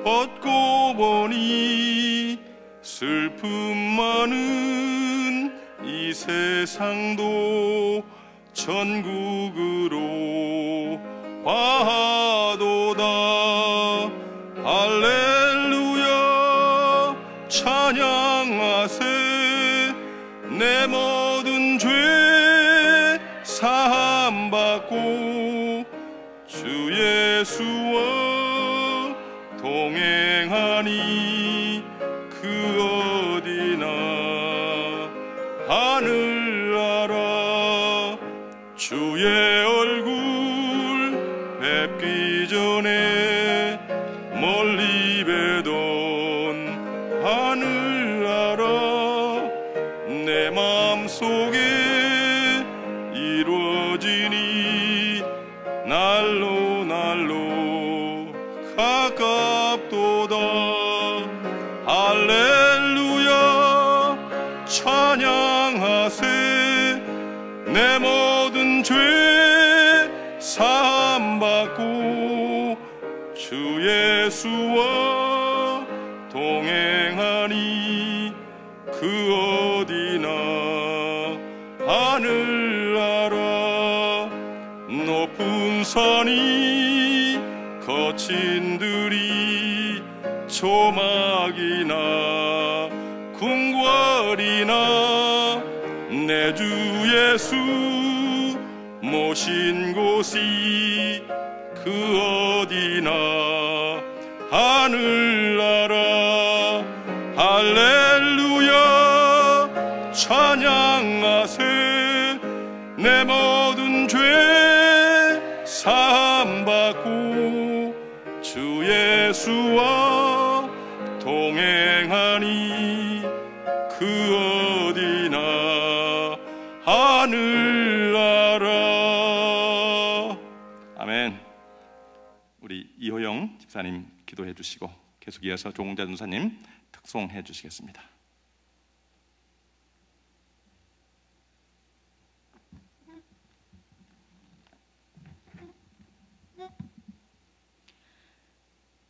벗고 보니 슬픔 많은 이 세상도 천국으로 가도다. 할렐루야 찬양하세. 내 모든 죄 사함받고 주 예수와 동행하니 그 어디나 하늘나라. 주의 얼굴 뵙기 전에 멀리 뵈던 하늘나라 내 마음속에 이루어지니 날로 날로 가깝도다. 할렐루야 찬양하세. 내 모든 죄 사함받고 주 예수와 동행하니 그 어디나 하늘나라. 높은 산이 거친 들이 조막이나 궁궐이나 내 주 예수 모신 곳이 그 어디나 하늘나라. 할렐루야 찬양하세. 내 모든 죄 사함받고 주 예수와 동행하니 그 어디나 하늘나라. 아멘. 우리 이호영 집사님 기도해 주시고 계속 이어서 조홍자 전사님 특송해 주시겠습니다.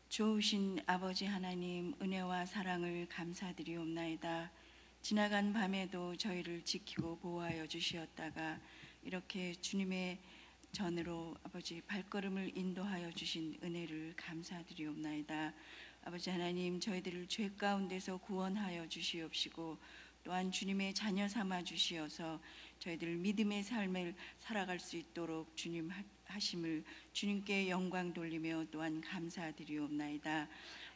좋으신 아버지 하나님, 은혜와 사랑을 감사드리옵나이다. 지나간 밤에도 저희를 지키고 보호하여 주시었다가 이렇게 주님의 전으로 아버지 발걸음을 인도하여 주신 은혜를 감사드리옵나이다. 아버지 하나님, 저희들을 죄 가운데서 구원하여 주시옵시고 또한 주님의 자녀 삼아 주시어서 저희들 믿음의 삶을 살아갈 수 있도록 주님 하심을 주님께 영광 돌리며 또한 감사드리옵나이다.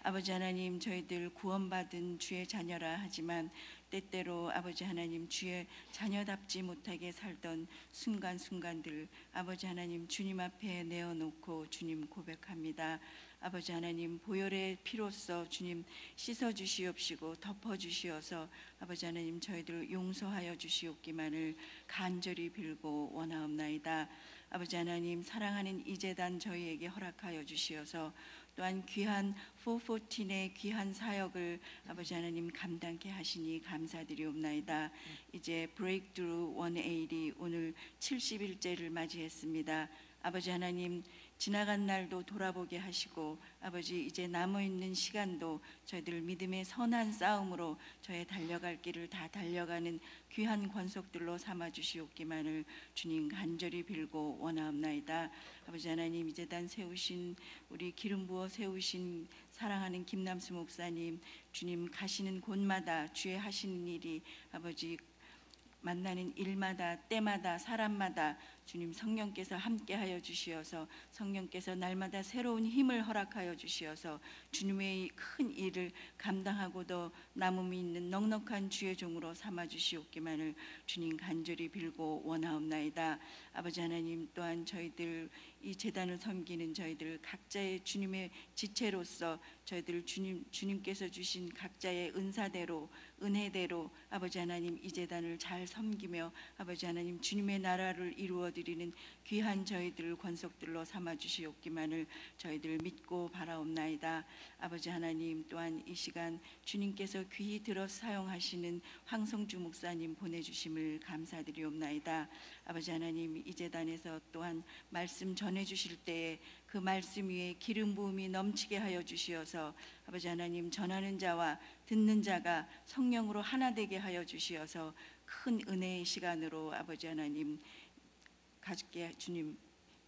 아버지 하나님, 저희들 구원받은 주의 자녀라 하지만 때때로 아버지 하나님 주의 자녀답지 못하게 살던 순간순간들 아버지 하나님 주님 앞에 내어놓고 주님 고백합니다. 아버지 하나님, 보혈의 피로써 주님 씻어주시옵시고 덮어주시어서 아버지 하나님 저희들 용서하여 주시옵기만을 간절히 빌고 원하옵나이다. 아버지 하나님, 사랑하는 이 재단 저희에게 허락하여 주시어서 또한 귀한 414의 귀한 사역을 아버지 하나님 감당케 하시니 감사드리옵나이다. 이제 브레이크드루 180 오늘 70일째를 맞이했습니다. 아버지 하나님, 지나간 날도 돌아보게 하시고 아버지 이제 남아있는 시간도 저희들 믿음의 선한 싸움으로 저의 달려갈 길을 다 달려가는 귀한 권속들로 삼아주시옵기만을 주님 간절히 빌고 원하옵나이다. 아버지 하나님, 이 재단 세우신 우리 기름 부어 세우신 사랑하는 김남수 목사님, 주님 가시는 곳마다 주의 하시는 일이 아버지 만나는 일마다 때마다 사람마다 주님 성령께서 함께하여 주시어서 성령께서 날마다 새로운 힘을 허락하여 주시어서 주님의 큰 일을 감당하고도 남음이 있는 넉넉한 주의 종으로 삼아 주시옵기만을 주님 간절히 빌고 원하옵나이다. 아버지 하나님, 또한 저희들 이 재단을 섬기는 저희들 각자의 주님의 지체로서 저희들 주님께서 주신 각자의 은사대로 은혜대로 아버지 하나님 이 재단을 잘 섬기며 아버지 하나님 주님의 나라를 이루어드리는 귀한 저희들 권속들로 삼아주시옵기만을 저희들 믿고 바라옵나이다. 아버지 하나님, 또한 이 시간 주님께서 귀히 들어 사용하시는 황성주 목사님 보내주심을 감사드리옵나이다. 아버지 하나님, 이 제단에서 또한 말씀 전해 주실 때에 그 말씀 위에 기름 부음이 넘치게 하여 주시어서 아버지 하나님, 전하는 자와 듣는 자가 성령으로 하나 되게 하여 주시어서 큰 은혜의 시간으로 아버지 하나님 가지게 주님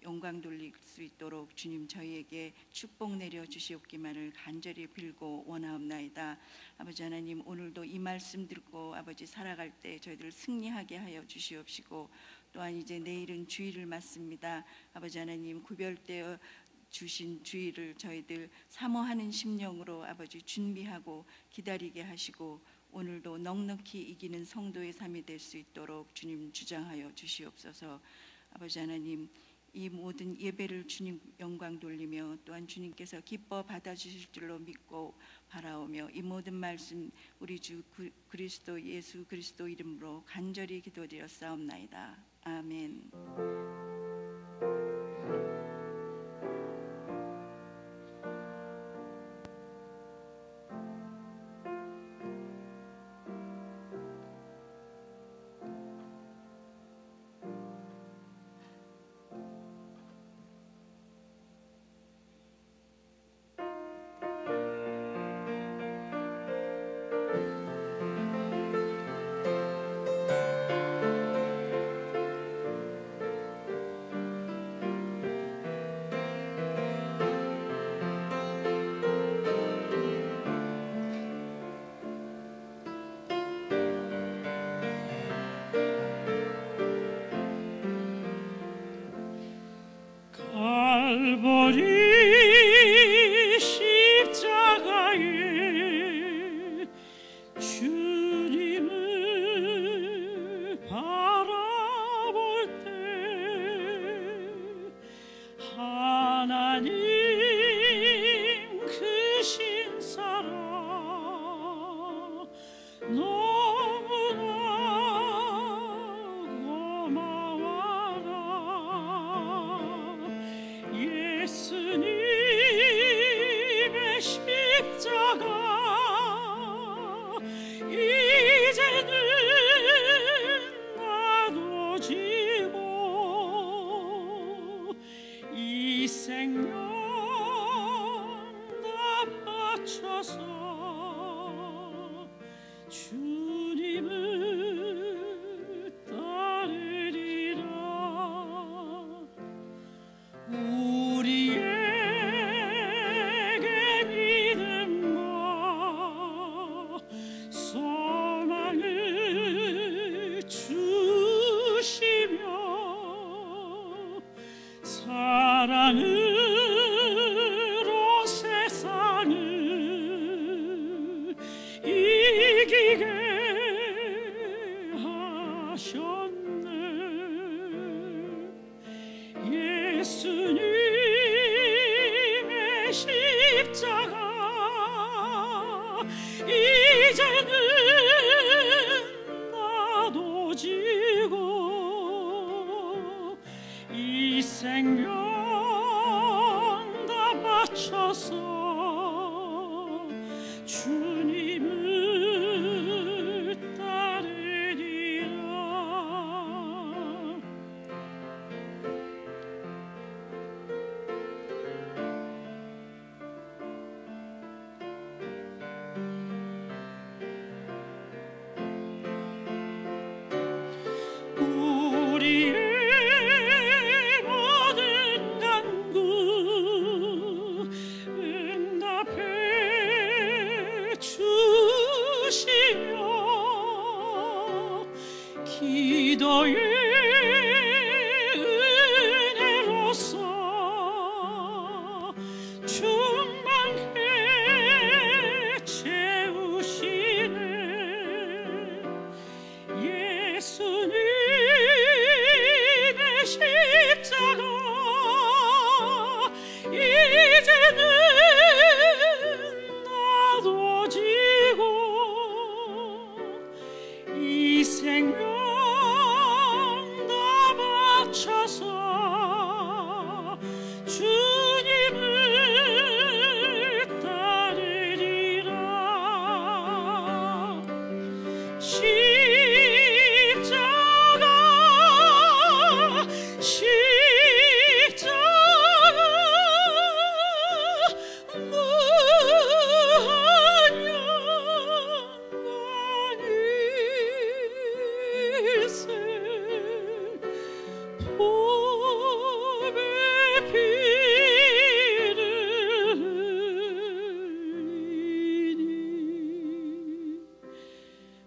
영광 돌릴 수 있도록 주님 저희에게 축복 내려 주시옵기만을 간절히 빌고 원하옵나이다. 아버지 하나님, 오늘도 이 말씀 듣고 아버지 살아갈 때 저희들 승리하게 하여 주시옵시고, 또한 이제 내일은 주일을 맞습니다. 아버지 하나님, 구별되어 주신 주일을 저희들 사모하는 심령으로 아버지 준비하고 기다리게 하시고, 오늘도 넉넉히 이기는 성도의 삶이 될 수 있도록 주님 주장하여 주시옵소서. 아버지 하나님, 이 모든 예배를 주님 영광 돌리며 또한 주님께서 기뻐 받아주실 줄로 믿고 바라오며, 이 모든 말씀 우리 주 그리스도 예수 그리스도 이름으로 간절히 기도드렸사옵나이다. 아멘. 갈보리 십자가에 주님을 바라볼 때 하나님 크신 사랑 너무나 고마워라. 예수님의 십자가 이제는 나도 지고 이 생명 다 바쳐서 주님을 따르리라. 우리에게 믿음과 소망을 주시며 사랑으로 세상을 이기게 하셨네. 예수님의 십자가 이제는 나도 지고 이 생명 다 바쳐서 주님을 따르리라. 우리의 모든 간구 응답해 주시며 기도의 은혜로서 충만해 채우시네. 예수님의 십자가 이제는 나도 지고 이 생명 다 바쳐서 주님을 따르리라. 십자가 봄의 비를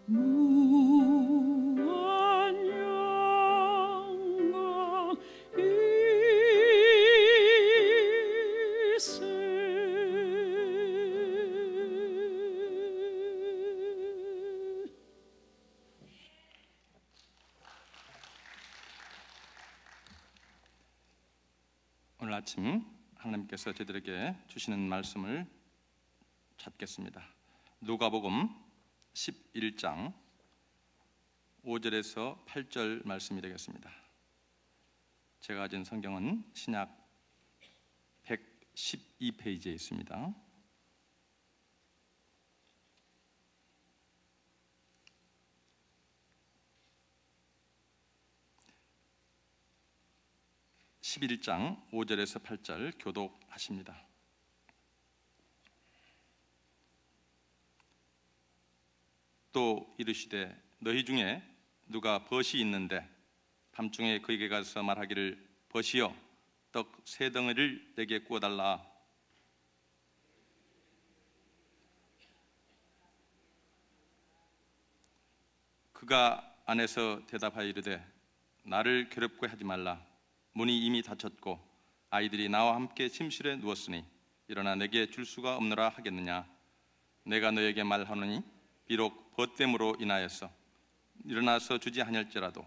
무한 영광 일세. 오늘 아침 하나님께서 저희들에게 주시는 말씀을 찾겠습니다. 누가복음 11장 5절에서 8절 말씀이 되겠습니다. 제가 가진 성경은 신약 112페이지에 있습니다. (11장) 5절에서 8절 교독하십니다. 또 이르시되 너희 중에 누가 벗이 있는데 밤중에 그에게 가서 말하기를 벗이여 떡 세 덩이를 내게 구워달라. 그가 안에서 대답하여 이르되 나를 괴롭게 하지 말라. 문이 이미 닫혔고 아이들이 나와 함께 침실에 누웠으니 일어나 내게 줄 수가 없노라 하겠느냐. 내가 너에게 말하노니 비록 벗됨으로 인하여서 일어나서 주지 아니할지라도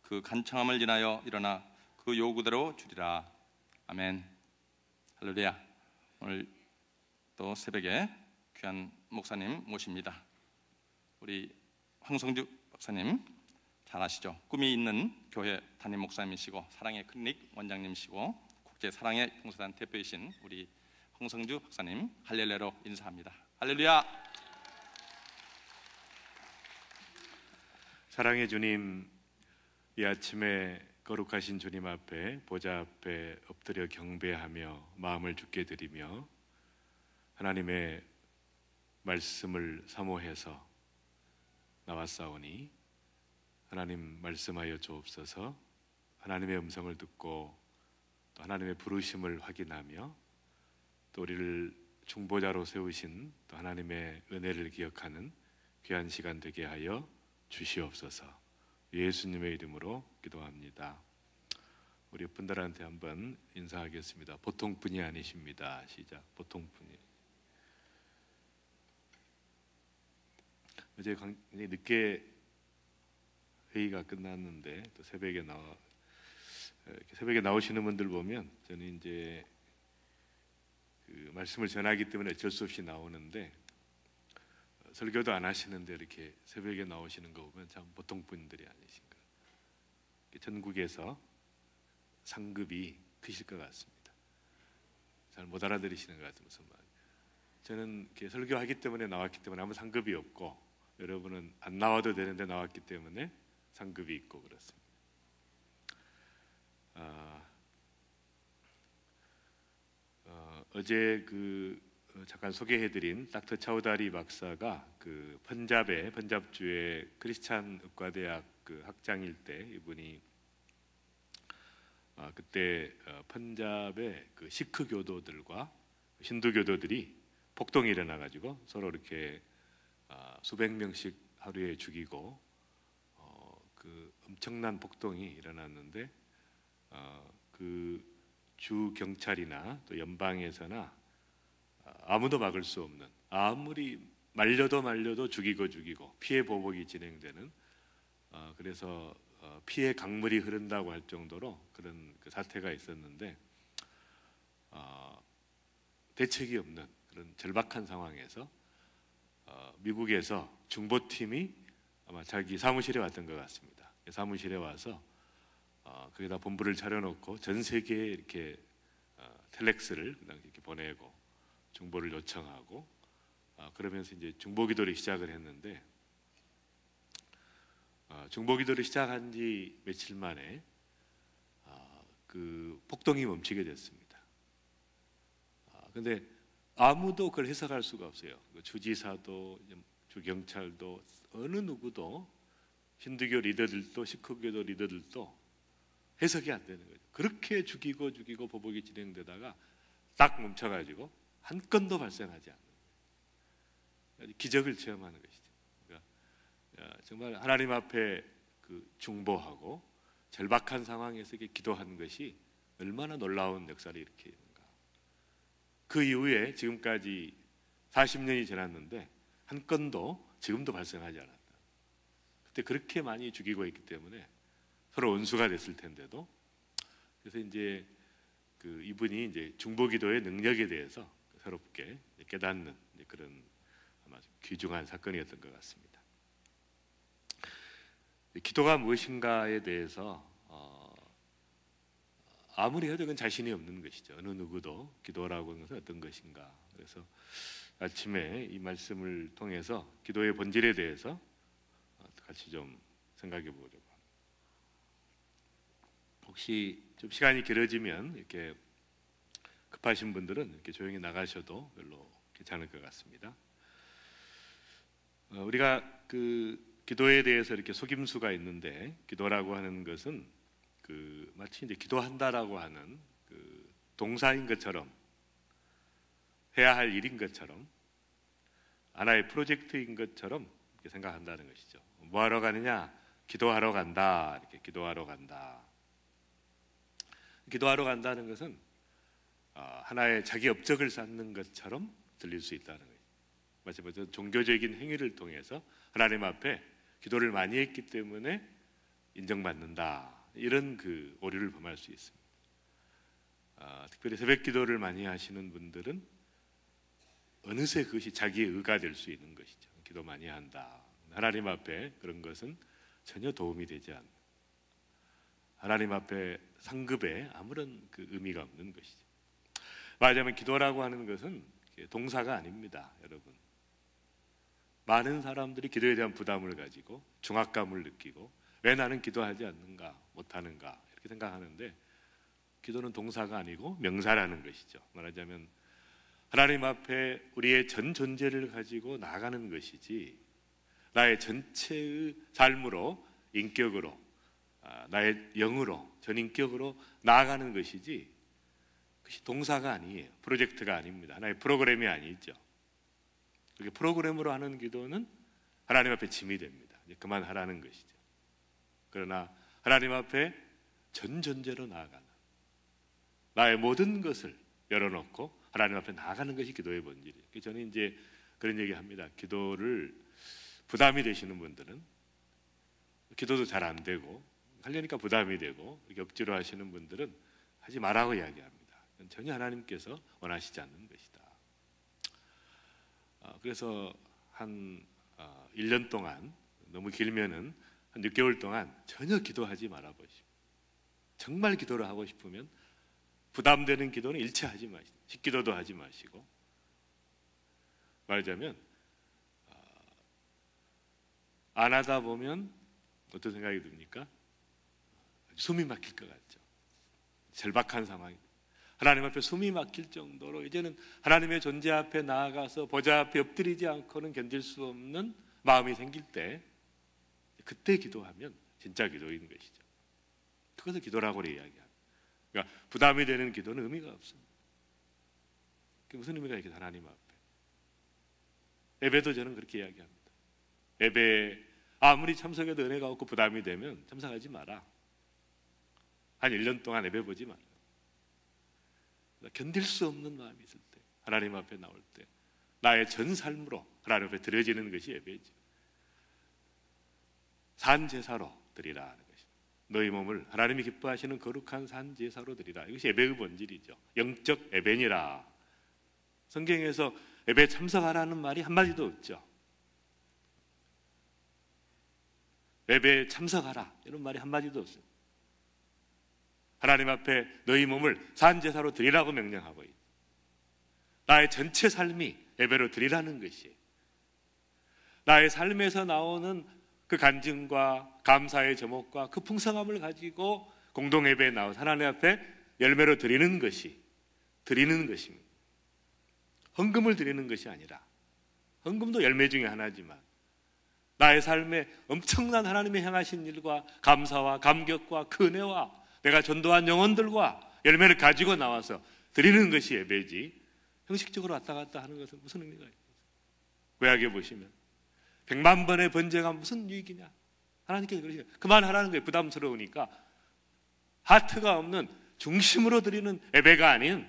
그 간청함을 인하여 일어나 그 요구대로 주리라. 아멘. 할렐루야. 오늘 또 새벽에 귀한 목사님 모십니다. 우리 황성주 박사님 잘 아시죠? 꿈이 있는 교회 담임 목사님이시고 사랑의 클리닉 원장님이시고 국제 사랑의 봉사단 대표이신 우리 황성주 박사님 할렐루야로 인사합니다. 할렐루야. 사랑의 주님, 이 아침에 거룩하신 주님 앞에 보좌 앞에 엎드려 경배하며 마음을 주께 드리며 하나님의 말씀을 사모해서 나왔사오니 하나님 말씀하여 주옵소서. 하나님의 음성을 듣고 또 하나님의 부르심을 확인하며 또 우리를 중보자로 세우신 또 하나님의 은혜를 기억하는 귀한 시간 되게 하여 주시옵소서. 예수님의 이름으로 기도합니다. 우리 분들한테 한번 인사하겠습니다. 보통 분이 아니십니다. 시작. 보통 분이. 어제 늦게 회의가 끝났는데 또 새벽에 나오시는 분들 보면 저는 이제 그 말씀을 전하기 때문에 어쩔 수 없이 나오는데 설교도 안 하시는데 이렇게 새벽에 나오시는 거 보면 참 보통 분들이 아니신가. 전국에서 상급이 크실 것 같습니다. 잘 못 알아들으시는 것 같은 무슨 말. 저는 이렇게 설교하기 때문에 나왔기 때문에 아무 상급이 없고 여러분은 안 나와도 되는데 나왔기 때문에 상급이 있고 그렇습니다. 어제 잠깐 소개해드린 닥터 차우다리 박사가 그 펀잡주의 크리스찬 의과대학 그 학장일 때 이분이 그때 펀잡의 그 시크 교도들과 힌두 교도들이 폭동이 일어나가지고 서로 이렇게 수백 명씩 하루에 죽이고 그 엄청난 폭동이 일어났는데 그 주 경찰이나 또 연방에서나 아무도 막을 수 없는, 아무리 말려도 죽이고 피해 보복이 진행되는 그래서 피해 강물이 흐른다고 할 정도로 그런 그 사태가 있었는데 대책이 없는 그런 절박한 상황에서 미국에서 중보팀이 아마 자기 사무실에 왔던 것 같습니다. 사무실에 와서 거기다 본부를 차려놓고 전 세계에 이렇게 텔렉스를 그 당시 이렇게 보내고 중보를 요청하고 그러면서 이제 중보기도를 시작을 했는데 중보기도를 시작한 지 며칠 만에 그 폭동이 멈추게 됐습니다. 근데 아무도 그걸 해석할 수가 없어요. 주지사도 주경찰도 어느 누구도 힌두교 리더들도 시크교도 리더들도 해석이 안 되는 거죠. 그렇게 죽이고 보복이 진행되다가 딱 멈춰가지고 한 건도 발생하지 않는 거예요. 기적을 체험하는 것이죠. 그러니까 정말 하나님 앞에 그 중보하고 절박한 상황에서 기도한 것이 얼마나 놀라운 역사를 일으키는가. 그 이후에 지금까지 40년이 지났는데 한 건도 지금도 발생하지 않았다. 그때 그렇게 많이 죽이고 있기 때문에 서로 원수가 됐을 텐데도, 그래서 이제 그 이분이 이제 중보기도의 능력에 대해서 새롭게 깨닫는 그런 아마 귀중한 사건이었던 것 같습니다. 기도가 무엇인가에 대해서 아무리 해도 그건 자신이 없는 것이죠. 어느 누구도 기도라고 하는 것은 어떤 것인가. 그래서 아침에 이 말씀을 통해서 기도의 본질에 대해서 같이 좀 생각해 보려고 합니다. 혹시 좀 시간이 길어지면 이렇게 급하신 분들은 이렇게 조용히 나가셔도 별로 괜찮을 것 같습니다. 우리가 그 기도에 대해서 이렇게 속임수가 있는데, 기도라고 하는 것은 그 마치 이제 기도한다라고 하는 그 동사인 것처럼, 해야 할 일인 것처럼, 하나의 프로젝트인 것처럼 이렇게 생각한다는 것이죠. 뭐 하러 가느냐? 기도하러 간다. 이렇게 기도하러 간다. 기도하러 간다는 것은 하나의 자기 업적을 쌓는 것처럼 들릴 수 있다는 거예요. 마치 종교적인 행위를 통해서 하나님 앞에 기도를 많이 했기 때문에 인정받는다, 이런 그 오류를 범할 수 있습니다. 특별히 새벽 기도를 많이 하시는 분들은 어느새 그것이 자기의 의가 될 수 있는 것이죠. 기도 많이 한다. 하나님 앞에 그런 것은 전혀 도움이 되지 않는, 하나님 앞에 상급에 아무런 그 의미가 없는 것이죠. 말하자면 기도라고 하는 것은 동사가 아닙니다, 여러분. 많은 사람들이 기도에 대한 부담을 가지고 중압감을 느끼고 왜 나는 기도하지 않는가, 못하는가 이렇게 생각하는데, 기도는 동사가 아니고 명사라는 것이죠. 말하자면 하나님 앞에 우리의 전 존재를 가지고 나아가는 것이지, 나의 전체의 삶으로, 인격으로, 나의 영으로, 전인격으로 나아가는 것이지, 그것이 동사가 아니에요. 프로젝트가 아닙니다. 하나의 프로그램이 아니죠. 그렇게 프로그램으로 하는 기도는 하나님 앞에 짐이 됩니다. 이제 그만하라는 것이죠. 그러나 하나님 앞에 전 존재로 나아가는, 나의 모든 것을 열어놓고 하나님 앞에 나아가는 것이 기도의 본질이에요. 저는 이제 그런 얘기합니다. 기도를 부담이 되시는 분들은, 기도도 잘 안 되고 하려니까 부담이 되고 이렇게 억지로 하시는 분들은 하지 말라고 이야기합니다. 전혀 하나님께서 원하시지 않는 것이다. 그래서 한 1년 동안, 너무 길면은 한 6개월 동안 전혀 기도하지 말아보시고, 정말 기도를 하고 싶으면 부담되는 기도는 일체 하지 마시고, 식기도도 하지 마시고, 말하자면 안 하다 보면 어떤 생각이 듭니까? 숨이 막힐 것 같죠. 절박한 상황입니다. 하나님 앞에 숨이 막힐 정도로 이제는 하나님의 존재 앞에 나아가서 보좌 앞에 엎드리지 않고는 견딜 수 없는 마음이 생길 때, 그때 기도하면 진짜 기도인 것이죠. 그것을 기도라고 이야기합니다. 그러니까 부담이 되는 기도는 의미가 없습니다. 그게 무슨 의미가 있겠어요? 하나님 앞에. 예배도 저는 그렇게 이야기합니다. 예배에 아무리 참석해도 은혜가 없고 부담이 되면 참석하지 마라. 한 1년 동안 예배 보지 마라. 견딜 수 없는 마음이 있을 때, 하나님 앞에 나올 때 나의 전 삶으로 하나님 앞에 드려지는 것이 예배죠. 산제사로 드리라 하는 것입니다. 너희 몸을 하나님이 기뻐하시는 거룩한 산제사로 드리라. 이것이 예배의 본질이죠. 영적 예배니라. 성경에서 예배에 참석하라는 말이 한마디도 없죠. 예배에 참석하라 이런 말이 한마디도 없어요. 하나님 앞에 너희 몸을 산제사로 드리라고 명령하고 있어요. 나의 전체 삶이 예배로 드리라는 것이에요. 나의 삶에서 나오는 그 간증과 감사의 제목과 그 풍성함을 가지고 공동예배에 나와서 하나님 앞에 열매로 드리는 것입니다. 헌금을 드리는 것이 아니라, 헌금도 열매 중에 하나지만 나의 삶에 엄청난 하나님의 행하신 일과 감사와 감격과 그 은혜와 내가 전도한 영혼들과 열매를 가지고 나와서 드리는 것이 예배지, 형식적으로 왔다 갔다 하는 것은 무슨 의미가 있어요? 구약에 보시면 100만 번의 번제가 무슨 유익이냐? 하나님께서 그러시죠. 그만하라는 거예요. 부담스러우니까. 하트가 없는 중심으로 드리는 예배가 아닌,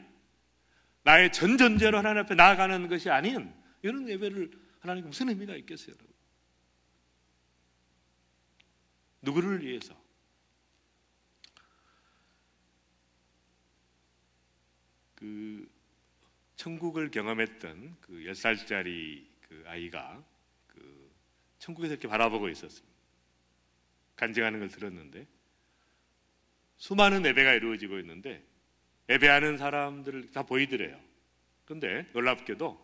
나의 전전제로 하나님 앞에 나아가는 것이 아닌 이런 예배를 하나님께 무슨 의미가 있겠어요, 여러분? 누구를 위해서? 그 천국을 경험했던 그 10살짜리 그 아이가 그 천국에서 이렇게 바라보고 있었습니다. 간증하는 걸 들었는데, 수많은 예배가 이루어지고 있는데 예배하는 사람들을 다 보이더래요. 그런데 놀랍게도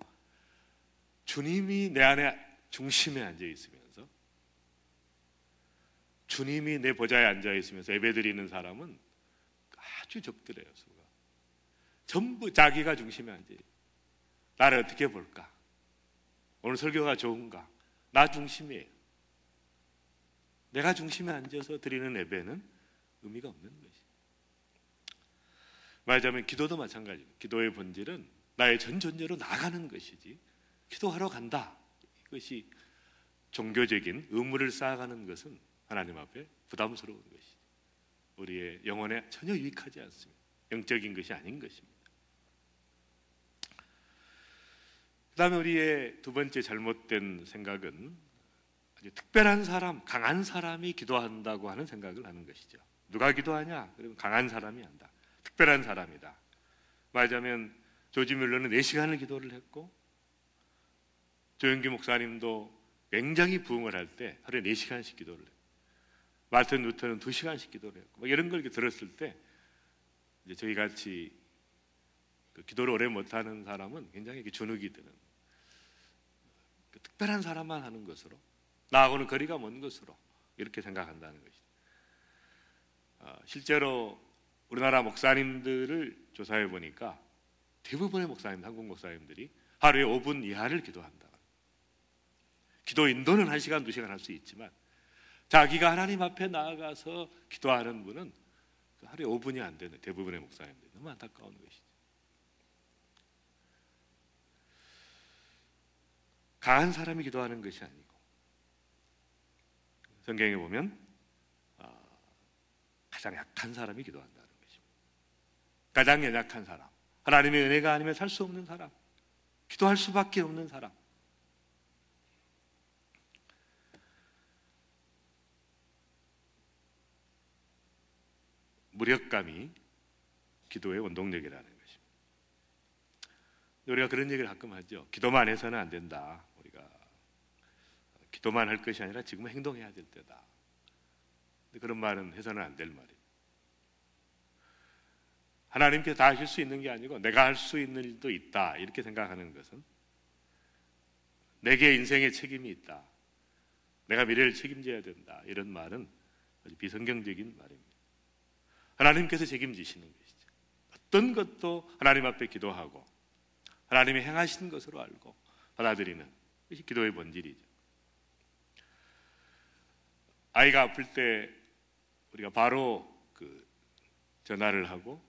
주님이 내 안에 중심에 앉아 있으면서, 주님이 내 보좌에 앉아 있으면서 예배드리는 사람은 아주 적더래요. 수가 전부 자기가 중심에 앉아 있어요. 나를 어떻게 볼까? 오늘 설교가 좋은가? 나 중심이에요. 내가 중심에 앉아서 드리는 예배는 의미가 없는 것이. 말하자면 기도도 마찬가지입니다. 기도의 본질은 나의 전전제로 나가는 것이지, 기도하러 간다, 이것이 종교적인 의무를 쌓아가는 것은 하나님 앞에 부담스러운 것이지, 우리의 영혼에 전혀 유익하지 않습니다. 영적인 것이 아닌 것입니다. 그 다음에 우리의 두 번째 잘못된 생각은 아주 특별한 사람, 강한 사람이 기도한다고 하는 생각을 하는 것이죠. 누가 기도하냐? 그러면 강한 사람이 한다. 특별한 사람이다. 말하자면 조지 뮬러는 4시간을 기도를 했고, 조영기 목사님도 굉장히 부흥을 할 때 하루에 4시간씩 기도를 했고, 마르틴 루터는 2시간씩 기도를 했고, 이런 걸 들었을 때 이제 저희 같이 그 기도를 오래 못하는 사람은 굉장히 주눅이 드는, 그 특별한 사람만 하는 것으로, 나하고는 거리가 먼 것으로 이렇게 생각한다는 것이죠. 실제로 우리나라 목사님들을 조사해 보니까 대부분의 목사님, 한국 목사님들이 하루에 5분 이하를 기도한다. 기도 인도는 1시간, 2시간 할 수 있지만 자기가 하나님 앞에 나아가서 기도하는 분은 하루에 5분이 안 되는 대부분의 목사님들. 너무 안타까운 것이죠. 강한 사람이 기도하는 것이 아니고, 성경에 보면 가장 약한 사람이 기도한다는 것입니다. 가장 연약한 사람, 하나님의 은혜가 아니면 살 수 없는 사람, 기도할 수밖에 없는 사람. 무력감이 기도의 원동력이라는 것입니다. 우리가 그런 얘기를 가끔 하죠. 기도만 해서는 안 된다. 우리가 기도만 할 것이 아니라 지금 행동해야 될 때다. 그런 말은 해서는 안 될 말이에요. 하나님께서 다 하실 수 있는 게 아니고 내가 할 수 있는 일도 있다, 이렇게 생각하는 것은, 내게 인생의 책임이 있다, 내가 미래를 책임져야 된다, 이런 말은 아주 비성경적인 말입니다. 하나님께서 책임지시는 것이죠. 어떤 것도 하나님 앞에 기도하고 하나님이 행하신 것으로 알고 받아들이는 것이 기도의 본질이죠. 아이가 아플 때 우리가 바로 그 전화를 하고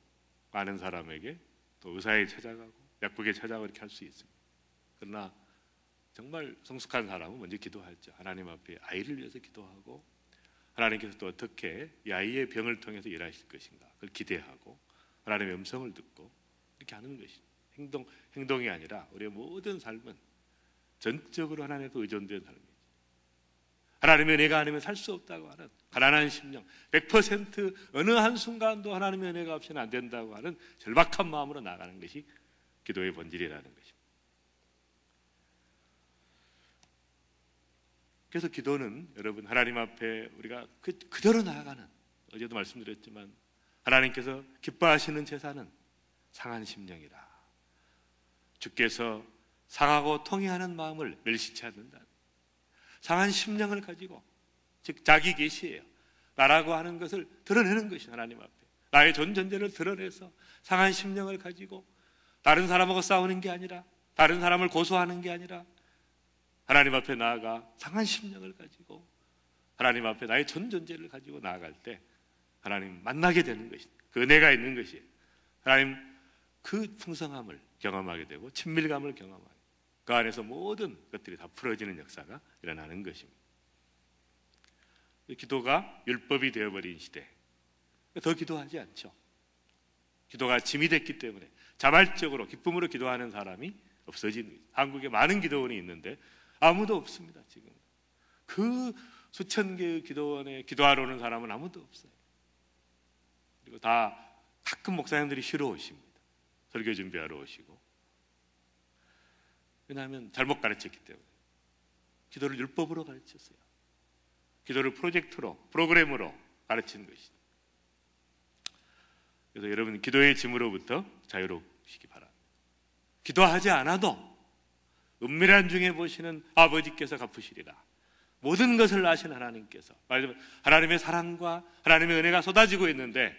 아는 사람에게, 또 의사에 찾아가고 약국에 찾아가고 이렇게 할 수 있습니다. 그러나 정말 성숙한 사람은 먼저 기도하죠. 하나님 앞에 아이를 위해서 기도하고, 하나님께서 또 어떻게 이 아이의 병을 통해서 일하실 것인가, 그걸 기대하고 하나님의 음성을 듣고 이렇게 하는 것이 행동이 아니라 우리의 모든 삶은 전적으로 하나님께 의존된 삶이죠. 하나님의 은혜가 아니면 살 수 없다고 하는 가난한 심령, 100% 어느 한순간도 하나님의 은혜가 없이는 안 된다고 하는 절박한 마음으로 나가는 것이 기도의 본질이라는 것입니다. 그래서 기도는 여러분, 하나님 앞에 우리가 그대로 나아가는, 어제도 말씀드렸지만 하나님께서 기뻐하시는 제사는 상한 심령이라. 주께서 상하고 통회하는 마음을 멸시치 않는다. 상한 심령을 가지고, 즉 자기 계시예요, 나라고 하는 것을 드러내는 것이 하나님 앞에 나의 존재를 드러내서 상한 심령을 가지고 다른 사람하고 싸우는 게 아니라, 다른 사람을 고소하는 게 아니라 하나님 앞에 나아가 상한 심령을 가지고 하나님 앞에 나의 전 존재를 가지고 나아갈 때 하나님 만나게 되는 것이, 그 은혜가 있는 것이 하나님 그 풍성함을 경험하게 되고 친밀감을 경험하게, 그 안에서 모든 것들이 다 풀어지는 역사가 일어나는 것입니다. 기도가 율법이 되어버린 시대, 더 기도하지 않죠. 기도가 짐이 됐기 때문에 자발적으로 기쁨으로 기도하는 사람이 없어지는 거죠. 한국에 많은 기도원이 있는데 아무도 없습니다. 지금 그 수천 개의 기도원에 기도하러 오는 사람은 아무도 없어요. 그리고 다 가끔 목사님들이 쉬러 오십니다. 설교 준비하러 오시고. 왜냐하면 잘못 가르쳤기 때문에. 기도를 율법으로 가르쳤어요. 기도를 프로젝트로, 프로그램으로 가르치는 것이죠. 그래서 여러분 기도의 짐으로부터 자유로우시기 바랍니다. 기도하지 않아도 은밀한 중에 보시는 아버지께서 갚으시리라. 모든 것을 아신 하나님께서, 말하자면 하나님의 사랑과 하나님의 은혜가 쏟아지고 있는데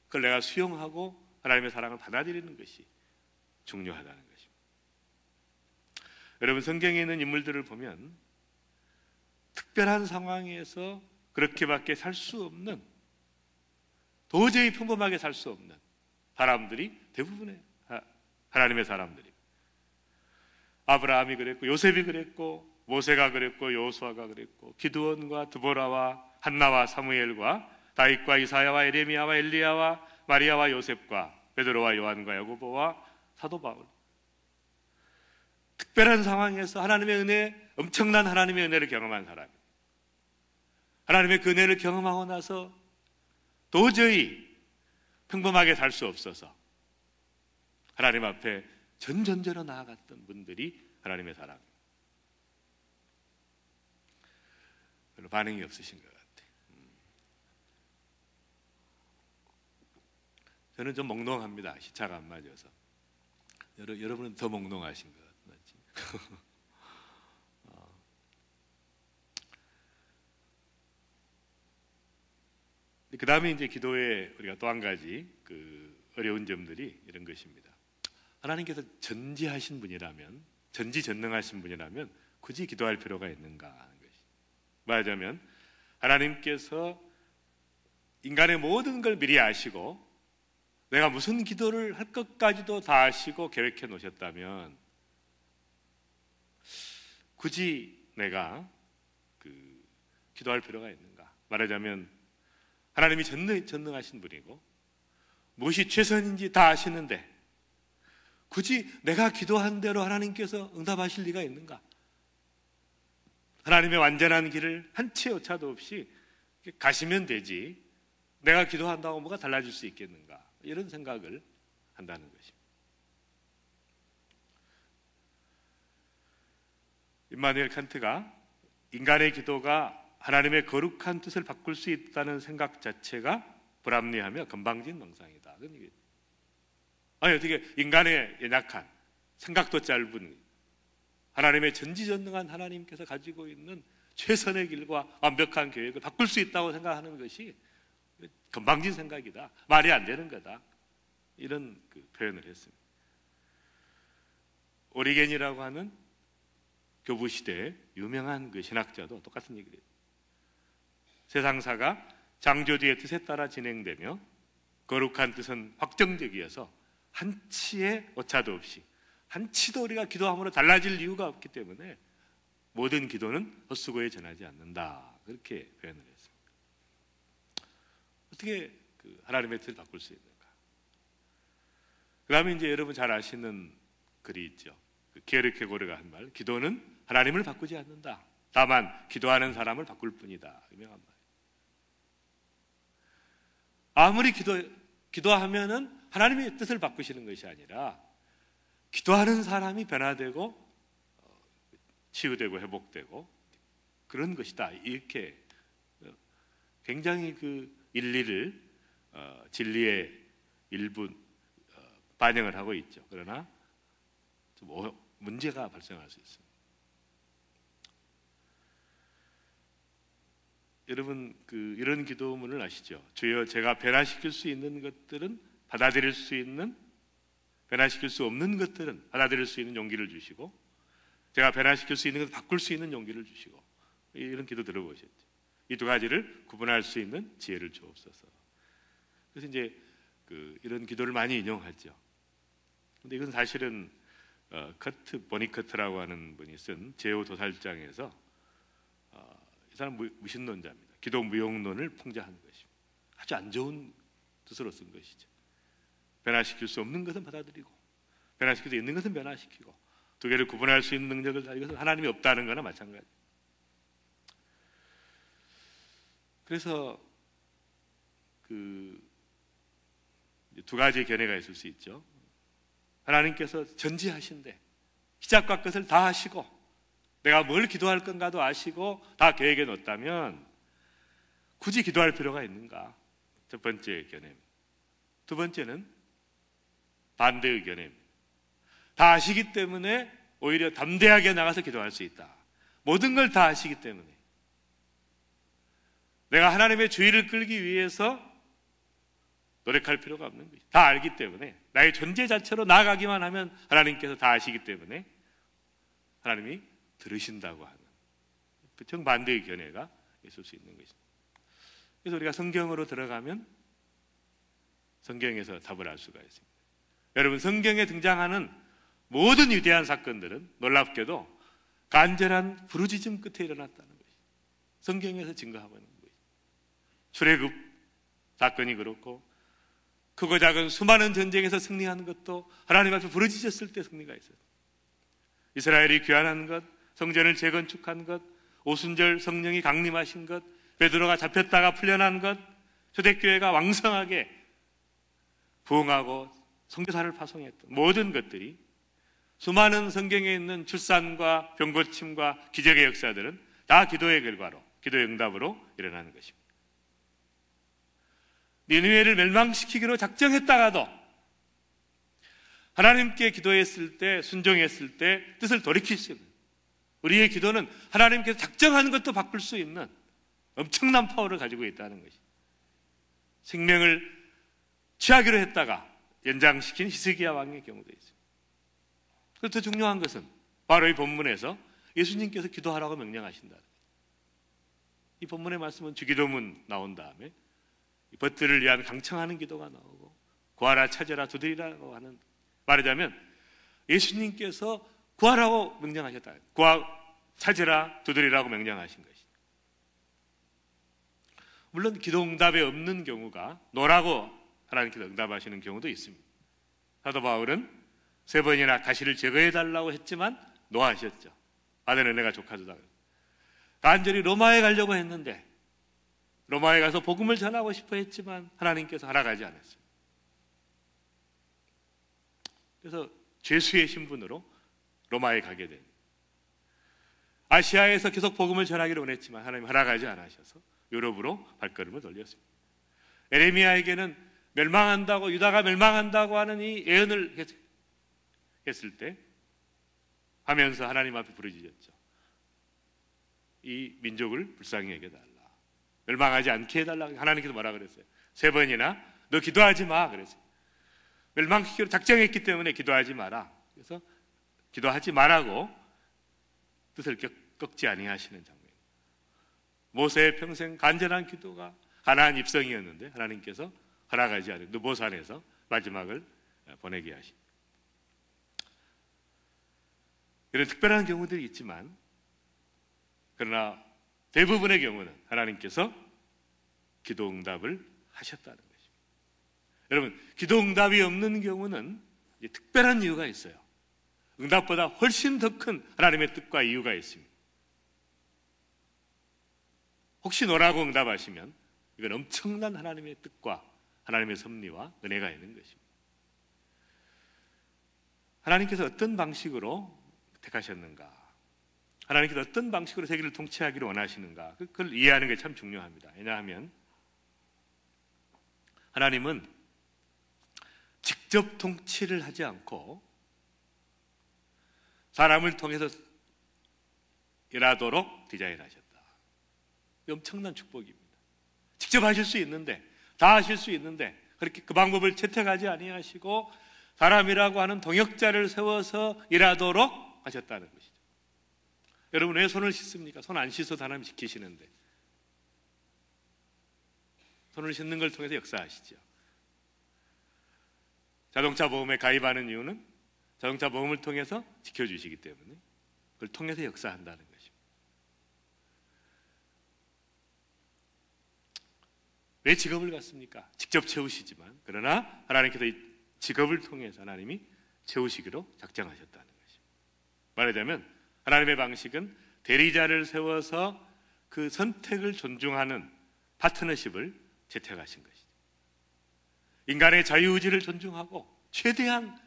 그걸 내가 수용하고 하나님의 사랑을 받아들이는 것이 중요하다는 것입니다. 여러분 성경에 있는 인물들을 보면 특별한 상황에서 그렇게밖에 살 수 없는, 도저히 평범하게 살 수 없는 사람들이 대부분의 하나님의 사람들입니다. 아브라함이 그랬고, 요셉이 그랬고, 모세가 그랬고, 여호수아가 그랬고, 기드온과 드보라와 한나와 사무엘과 다윗과 이사야와 예레미야와 엘리야와 마리아와 요셉과 베드로와 요한과 야고보와 사도 바울. 특별한 상황에서 하나님의 은혜, 엄청난 하나님의 은혜를 경험한 사람입니다. 하나님의 그 은혜를 경험하고 나서 도저히 평범하게 살 수 없어서 하나님 앞에 전전제로 나아갔던 분들이 하나님의 사람입니다. 별로 반응이 없으신 것 같아요. 저는 좀 몽롱합니다. 시차가 안 맞아서. 여러분은 더 몽롱하신 것 같아요. 그 다음에 이제 기도에 우리가 또 한 가지 어려운 점들이 이런 것입니다. 하나님께서 전지하신 분이라면, 전지전능하신 분이라면 굳이 기도할 필요가 있는가 하는 것이. 말하자면 하나님께서 인간의 모든 걸 미리 아시고 내가 무슨 기도를 할 것까지도 다 아시고 계획해 놓으셨다면 굳이 내가 기도할 필요가 있는가? 말하자면 하나님이 전능하신 분이고 무엇이 최선인지 다 아시는데 굳이 내가 기도한 대로 하나님께서 응답하실 리가 있는가? 하나님의 완전한 길을 한 치의 오차도 없이 가시면 되지 내가 기도한다고 뭐가 달라질 수 있겠는가? 이런 생각을 한다는 것입니다. 임마누엘 칸트가 인간의 기도가 하나님의 거룩한 뜻을 바꿀 수 있다는 생각 자체가 불합리하며 건방진 멍상이다. 아니 어떻게 인간의 연약한 생각도 짧은 하나님의 전지전능한 하나님께서 가지고 있는 최선의 길과 완벽한 계획을 바꿀 수 있다고 생각하는 것이 건방진 생각이다. 말이 안 되는 거다. 이런 표현을 했습니다. 오리겐이라고 하는 교부 시대의 유명한 신학자도 똑같은 얘기를 해요. 세상사가 창조주의 뜻에 따라 진행되며 거룩한 뜻은 확정적이어서 한 치의 오차도 없이 한 치도 우리가 기도함으로 달라질 이유가 없기 때문에 모든 기도는 헛수고에 전하지 않는다. 그렇게 표현을 했습니다. 어떻게 하나님의 뜻을 바꿀 수 있는가? 그 다음에 이제 여러분 잘 아시는 글이 있죠. 게르케고르가 한 말, 기도는 하나님을 바꾸지 않는다. 다만 기도하는 사람을 바꿀 뿐이다. 유명한 말. 아무리 기도하면은 하나님의 뜻을 바꾸시는 것이 아니라 기도하는 사람이 변화되고 치유되고 회복되고 그런 것이다. 이렇게 굉장히 일리를 진리의 일부 반영을 하고 있죠. 그러나 좀 문제가 발생할 수 있습니다. 여러분 이런 기도문을 아시죠? 주여 제가 변화시킬 수 있는 것들은 받아들일 수 있는, 변화시킬 수 없는 것들은 받아들일 수 있는 용기를 주시고 제가 변화시킬 수 있는 것을 바꿀 수 있는 용기를 주시고 이런 기도 들어보셨죠? 이 두 가지를 구분할 수 있는 지혜를 주옵소서. 그래서 이제 이런 기도를 많이 인용하죠. 근데 이건 사실은 보니커트라고 하는 분이 쓴 제오 도살장에서 이 사람 무신론자입니다. 기도 무용론을 풍자한 것입니다. 아주 안 좋은 뜻으로 쓴 것이죠. 변화시킬 수 없는 것은 받아들이고 변화시킬 수 있는 것은 변화시키고 두 개를 구분할 수 있는 능력을 가지고 이것은 하나님이 없다는 거나 마찬가지. 그래서 두 가지의 견해가 있을 수 있죠. 하나님께서 전지하신데 시작과 끝을 다 아시고 내가 뭘 기도할 건가도 아시고 다 계획해 놓았다면 굳이 기도할 필요가 있는가? 첫 번째 견해입니다. 두 번째는 반대의 견해입니다. 다 아시기 때문에 오히려 담대하게 나가서 기도할 수 있다. 모든 걸 다 아시기 때문에 내가 하나님의 주의를 끌기 위해서 노력할 필요가 없는 것이다. 다 알기 때문에 나의 존재 자체로 나아가기만 하면 하나님께서 다 아시기 때문에 하나님이 들으신다고 하는 정반대의 견해가 있을 수 있는 것입니다. 그래서 우리가 성경으로 들어가면 성경에서 답을 알 수가 있습니다. 여러분, 성경에 등장하는 모든 위대한 사건들은 놀랍게도 간절한 부르짖음 끝에 일어났다는 것이죠. 성경에서 증거하고 있는 것이죠. 출애굽 사건이 그렇고 크고 작은 수많은 전쟁에서 승리하는 것도 하나님 앞에 부르짖었을 때 승리가 있어요. 이스라엘이 귀환한 것, 성전을 재건축한 것, 오순절 성령이 강림하신 것, 베드로가 잡혔다가 풀려난 것, 초대교회가 왕성하게 부흥하고 선교사를 파송했던 모든 것들이 수많은 성경에 있는 출산과 병고침과 기적의 역사들은 다 기도의 결과로, 기도의 응답으로 일어나는 것입니다. 니느웨를 멸망시키기로 작정했다가도 하나님께 기도했을 때, 순종했을 때 뜻을 돌이킬 수 있는, 우리의 기도는 하나님께서 작정하는 것도 바꿀 수 있는 엄청난 파워를 가지고 있다는 것이. 생명을 취하기로 했다가 연장시킨 히스기야 왕의 경우도 있습니다. 그리고 더 중요한 것은 바로 이 본문에서 예수님께서 기도하라고 명령하신다는 거예요. 이 본문의 말씀은 주기도문 나온 다음에 벗들을 위한 강청하는 기도가 나오고 구하라 찾으라 두드리라고 하는, 말하자면 예수님께서 구하라고 명령하셨다. 찾으라 두드리라고 명령하신 것이죠. 물론 기도 응답에 없는 경우가 노라고 하나님께서 응답하시는 경우도 있습니다. 사도 바울은 3번이나 가시를 제거해달라고 했지만 노하셨죠. 받은 은혜가 족하도다. 간절히 로마에 가려고 했는데 로마에 가서 복음을 전하고 싶어 했지만 하나님께서 허락하지 않았어요. 그래서 죄수의 신분으로 로마에 가게 됩니다. 아시아에서 계속 복음을 전하기를 원했지만 하나님 허락하지 않으셔서 유럽으로 발걸음을 돌렸습니다. 에레미야에게는 멸망한다고, 유다가 멸망한다고 하는 이 예언을 했을 때 하면서 하나님 앞에 부르짖었죠. 이 민족을 불쌍히 여겨달라, 멸망하지 않게 해달라. 하나님께서 뭐라 그랬어요? 3번이나 너 기도하지 마 그랬어요. 멸망시키기로 작정했기 때문에 기도하지 마라. 그래서 기도하지 말라고 뜻을 꺾지 아니하시는 장면. 모세의 평생 간절한 기도가 가나안 입성이었는데 하나님께서 허락하지 않은 느보산에서 마지막을 보내게 하십니다. 이런 특별한 경우들이 있지만 그러나 대부분의 경우는 하나님께서 기도 응답을 하셨다는 것입니다. 여러분, 기도 응답이 없는 경우는 특별한 이유가 있어요. 응답보다 훨씬 더 큰 하나님의 뜻과 이유가 있습니다. 혹시 노라고 응답하시면 이건 엄청난 하나님의 뜻과 하나님의 섭리와 은혜가 있는 것입니다. 하나님께서 어떤 방식으로 택하셨는가, 하나님께서 어떤 방식으로 세계를 통치하기를 원하시는가, 그걸 이해하는 게 참 중요합니다. 왜냐하면 하나님은 직접 통치를 하지 않고 사람을 통해서 일하도록 디자인하셨다. 엄청난 축복입니다. 직접 하실 수 있는데, 다 하실 수 있는데 그렇게 그 방법을 채택하지 아니하시고 사람이라고 하는 동역자를 세워서 일하도록 하셨다는 것이죠. 여러분, 왜 손을 씻습니까? 손 안 씻어도 하나님 지키시는데. 손을 씻는 걸 통해서 역사하시죠. 자동차 보험에 가입하는 이유는 자동차 보험을 통해서 지켜주시기 때문에 그걸 통해서 역사한다는 것입니다. 왜 직업을 갖습니까? 직접 채우시지만 그러나 하나님께서 이 직업을 통해서 하나님이 채우시기로 작정하셨다는 것입니다. 말하자면 하나님의 방식은 대리자를 세워서 그 선택을 존중하는 파트너십을 채택하신 것이죠. 인간의 자유의지를 존중하고 최대한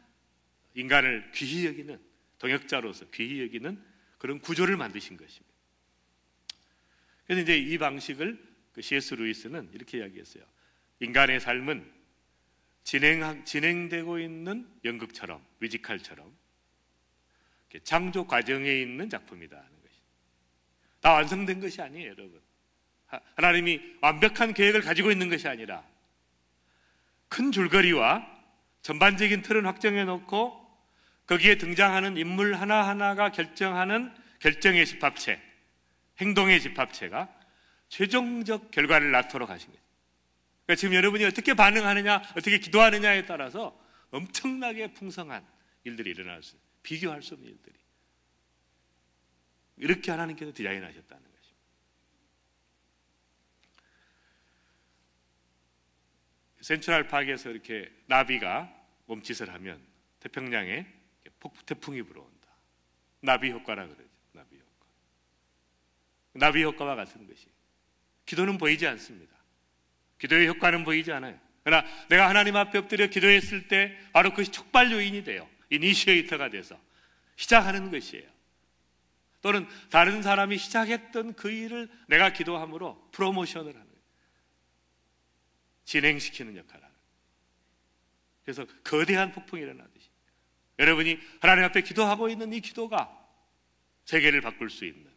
인간을 귀히 여기는, 동역자로서 귀히 여기는 그런 구조를 만드신 것입니다. 그래서 이제 이 방식을 C.S. 루이스는 이렇게 이야기했어요. 인간의 삶은 진행되고 있는 연극처럼, 뮤지컬처럼 창조 과정에 있는 작품이다 하는 것이. 다 완성된 것이 아니에요, 여러분. 하나님이 완벽한 계획을 가지고 있는 것이 아니라 큰 줄거리와 전반적인 틀은 확정해 놓고 거기에 등장하는 인물 하나하나가 결정하는 결정의 집합체, 행동의 집합체가 최종적 결과를 낳도록 하신 거예요. 그러니까 지금 여러분이 어떻게 반응하느냐, 어떻게 기도하느냐에 따라서 엄청나게 풍성한 일들이 일어날 수 있어요. 비교할 수 없는 일들이. 이렇게 하나님께서 디자인하셨다는 것입니다. 센트럴 파크에서 이렇게 나비가 몸짓을 하면 태평양에 태풍이 불어온다. 나비 효과라 그러죠. 나비 효과. 나비 효과와 같은 것이. 기도는 보이지 않습니다. 기도의 효과는 보이지 않아요. 그러나 내가 하나님 앞에 엎드려 기도했을 때 바로 그것이 촉발 요인이 돼요. 이니시에이터가 돼서 시작하는 것이에요. 또는 다른 사람이 시작했던 그 일을 내가 기도함으로 프로모션을 하는 거예요. 진행시키는 역할을 하는 거예요. 그래서 거대한 폭풍이 일어나듯이 여러분이 하나님 앞에 기도하고 있는 이 기도가 세계를 바꿀 수 있는,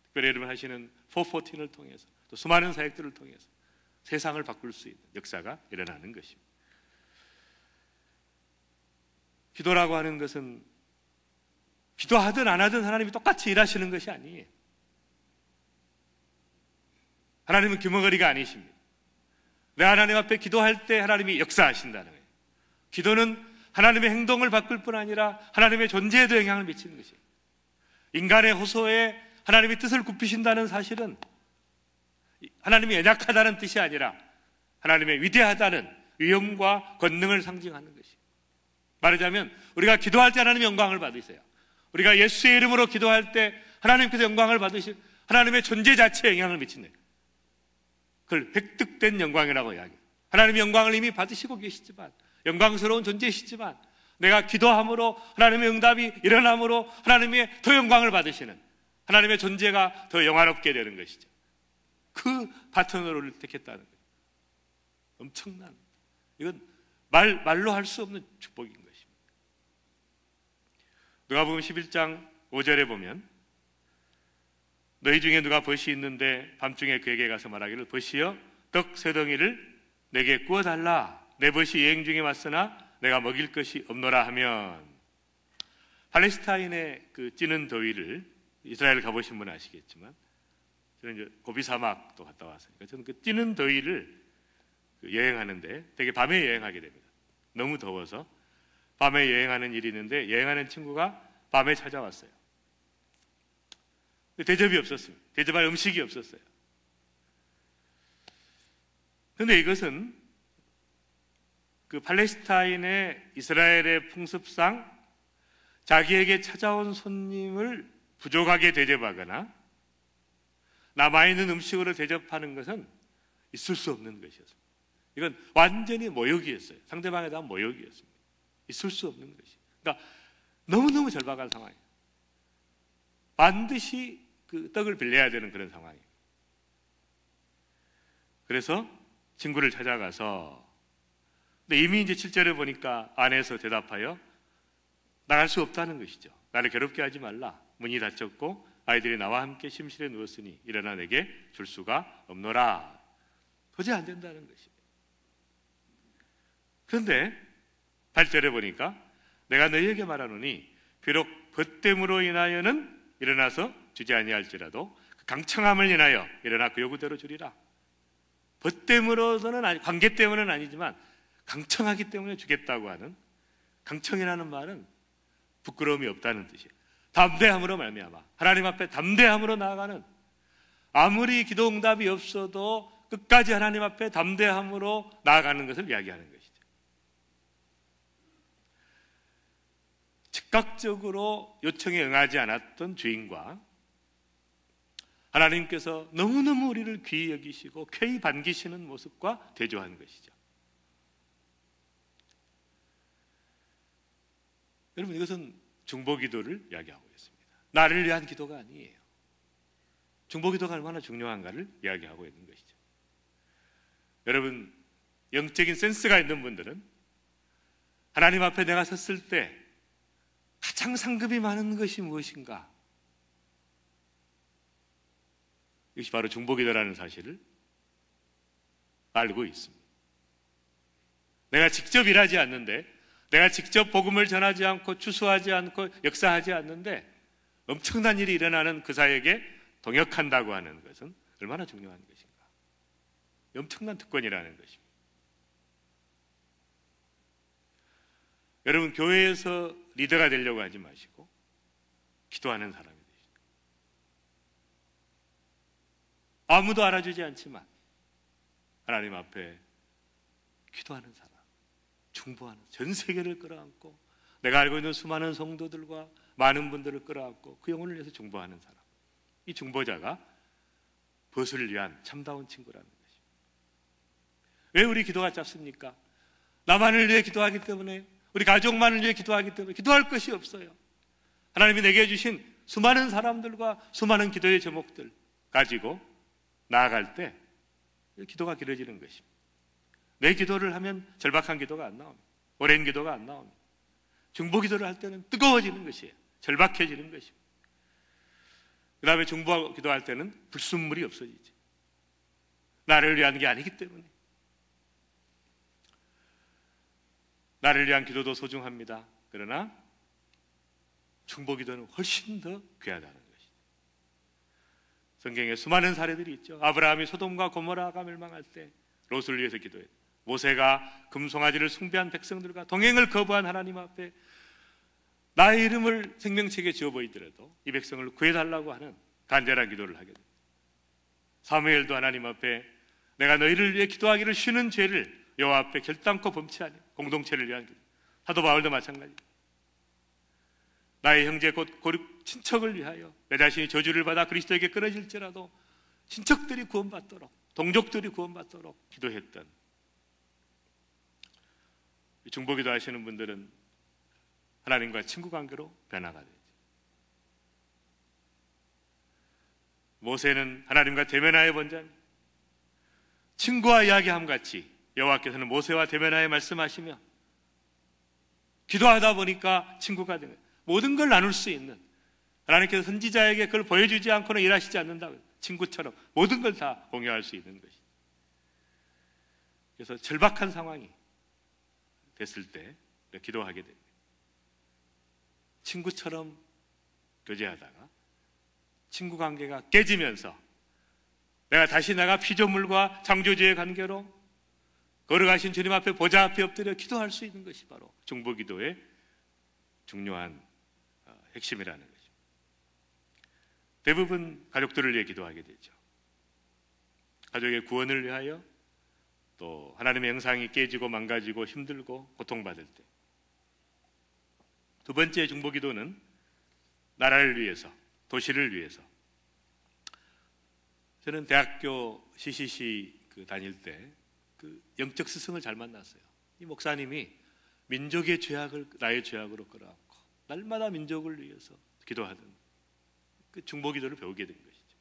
특별히 여러분 하시는 414를 통해서 또 수많은 사역들을 통해서 세상을 바꿀 수 있는 역사가 일어나는 것입니다. 기도라고 하는 것은 기도하든 안 하든 하나님이 똑같이 일하시는 것이 아니에요. 하나님은 규모거리가 아니십니다. 내가 하나님 앞에 기도할 때 하나님이 역사하신다는 거예요. 기도는 하나님의 행동을 바꿀 뿐 아니라 하나님의 존재에도 영향을 미치는 것이에요. 인간의 호소에 하나님이 뜻을 굽히신다는 사실은 하나님이 연약하다는 뜻이 아니라 하나님의 위대하다는 위엄과 권능을 상징하는 것이에요. 말하자면 우리가 기도할 때 하나님의 영광을 받으세요. 우리가 예수의 이름으로 기도할 때 하나님께서 영광을 받으신 하나님의 존재 자체에 영향을 미친다. 그걸 획득된 영광이라고 이야기해요. 하나님의 영광을 이미 받으시고 계시지만, 영광스러운 존재이시지만 내가 기도함으로 하나님의 응답이 일어남으로 하나님의 더 영광을 받으시는 하나님의 존재가 더 영화롭게 되는 것이죠. 그 파트너를 택했다는 거예요. 엄청난, 이건 말로 할 수 없는 축복인 것입니다. 누가복음 11장 5절에 보면 너희 중에 누가 벗이 있는데 밤중에 그에게 가서 말하기를 벗이여 떡 세 덩이를 내게 구워달라. 내 벗이 여행 중에 왔으나 내가 먹일 것이 없노라 하면, 팔레스타인의 그 찌는 더위를 이스라엘 가보신 분은 아시겠지만 저는 이제 고비 사막도 갔다 왔으니까 저는 그 찌는 더위를 여행하는데 되게 밤에 여행하게 됩니다. 너무 더워서 밤에 여행하는 일이 있는데 여행하는 친구가 밤에 찾아왔어요. 대접이 없었습니다. 대접할 음식이 없었어요. 그런데 이것은 그 팔레스타인의 이스라엘의 풍습상 자기에게 찾아온 손님을 부족하게 대접하거나 남아있는 음식으로 대접하는 것은 있을 수 없는 것이었습니다. 이건 완전히 모욕이었어요. 상대방에 대한 모욕이었습니다. 있을 수 없는 것이. 그러니까 너무너무 절박한 상황이에요. 반드시 그 떡을 빌려야 되는 그런 상황이에요. 그래서 친구를 찾아가서, 근데 이미 이제 7절에 보니까 아내에서 대답하여 나갈 수 없다는 것이죠. 나를 괴롭게 하지 말라. 문이 닫혔고 아이들이 나와 함께 침실에 누웠으니 일어나 내게 줄 수가 없노라. 도저히 안 된다는 것입니다. 그런데 8절에 보니까 내가 너희에게 말하노니 비록 벗됨으로 인하여는 일어나서 주지 아니할지라도 그 강청함을 인하여 일어나 그 요구대로 주리라. 것 때문으로는 관계 때문은 아니지만 강청하기 때문에 주겠다고 하는, 강청이라는 말은 부끄러움이 없다는 뜻이에요. 담대함으로 말미암아 하나님 앞에 담대함으로 나아가는, 아무리 기도 응답이 없어도 끝까지 하나님 앞에 담대함으로 나아가는 것을 이야기하는 것이죠. 즉각적으로 요청에 응하지 않았던 주인과 하나님께서 너무너무 우리를 귀히 여기시고 쾌히 반기시는 모습과 대조하는 것이죠. 여러분, 이것은 중보기도를 이야기하고 있습니다. 나를 위한 기도가 아니에요. 중보기도가 얼마나 중요한가를 이야기하고 있는 것이죠. 여러분, 영적인 센스가 있는 분들은 하나님 앞에 내가 섰을 때 가장 상급이 많은 것이 무엇인가, 이것이 바로 중보기도라는 사실을 알고 있습니다. 내가 직접 일하지 않는데, 내가 직접 복음을 전하지 않고 추수하지 않고 역사하지 않는데 엄청난 일이 일어나는 그 사에게 동역한다고 하는 것은 얼마나 중요한 것인가. 엄청난 특권이라는 것입니다. 여러분, 교회에서 리더가 되려고 하지 마시고 기도하는 사람이 되시죠. 아무도 알아주지 않지만 하나님 앞에 기도하는 사람, 중보하는, 전 세계를 끌어안고 내가 알고 있는 수많은 성도들과 많은 분들을 끌어안고 그 영혼을 위해서 중보하는 사람, 이 중보자가 벗을 위한 참다운 친구라는 것입니다. 왜 우리 기도가 짧습니까? 나만을 위해 기도하기 때문에, 우리 가족만을 위해 기도하기 때문에 기도할 것이 없어요. 하나님이 내게 주신 수많은 사람들과 수많은 기도의 제목들 가지고 나아갈 때 기도가 길어지는 것입니다. 내 기도를 하면 절박한 기도가 안 나옵니다. 오랜 기도가 안 나옵니다. 중보 기도를 할 때는 뜨거워지는 것이에요. 절박해지는 것입니다. 그 다음에 중보 기도할 때는 불순물이 없어지죠. 나를 위한 게 아니기 때문에. 나를 위한 기도도 소중합니다. 그러나 중보 기도는 훨씬 더 귀하다는 것이죠. 성경에 수많은 사례들이 있죠. 아브라함이 소돔과 고모라가 멸망할 때 롯을 위해서 기도했다. 모세가 금송아지를 숭배한 백성들과 동행을 거부한 하나님 앞에 나의 이름을 생명책에 지어 보이더라도 이 백성을 구해달라고 하는 간절한 기도를 하게 됩니다. 사무엘도 하나님 앞에 내가 너희를 위해 기도하기를 쉬는 죄를 여호와 앞에 결단코 범치 아니하고, 공동체를 위한 기도. 사도 바울도 마찬가지입니다. 나의 형제 곧 고륙 친척을 위하여 내 자신이 저주를 받아 그리스도에게 끊어질지라도 친척들이 구원받도록, 동족들이 구원받도록 기도했던, 중보기도 하시는 분들은 하나님과 친구 관계로 변화가 되죠. 모세는 하나님과 대면하여 본 자입니다. 친구와 이야기함 같이 여호와께서는 모세와 대면하여 말씀하시며 기도하다 보니까 친구가 되는, 모든 걸 나눌 수 있는, 하나님께서 선지자에게 그걸 보여주지 않고는 일하시지 않는다고, 친구처럼 모든 걸 다 공유할 수 있는 것이. 그래서 절박한 상황이 됐을 때 기도하게 됩니다. 친구처럼 교제하다가 친구 관계가 깨지면서 내가 다시 내가 피조물과 창조주의 관계로 걸어가신 주님 앞에 보좌 앞에 엎드려 기도할 수 있는 것이 바로 중보기도의 중요한 핵심이라는 것입니다. 대부분 가족들을 위해 기도하게 되죠. 가족의 구원을 위하여, 또 하나님의 형상이 깨지고 망가지고 힘들고 고통받을 때. 두 번째 중보기도는 나라를 위해서, 도시를 위해서. 저는 대학교 CCC 다닐 때 그 영적 스승을 잘 만났어요. 이 목사님이 민족의 죄악을 나의 죄악으로 끌어안고 날마다 민족을 위해서 기도하던 그 중보기도를 배우게 된 것이죠.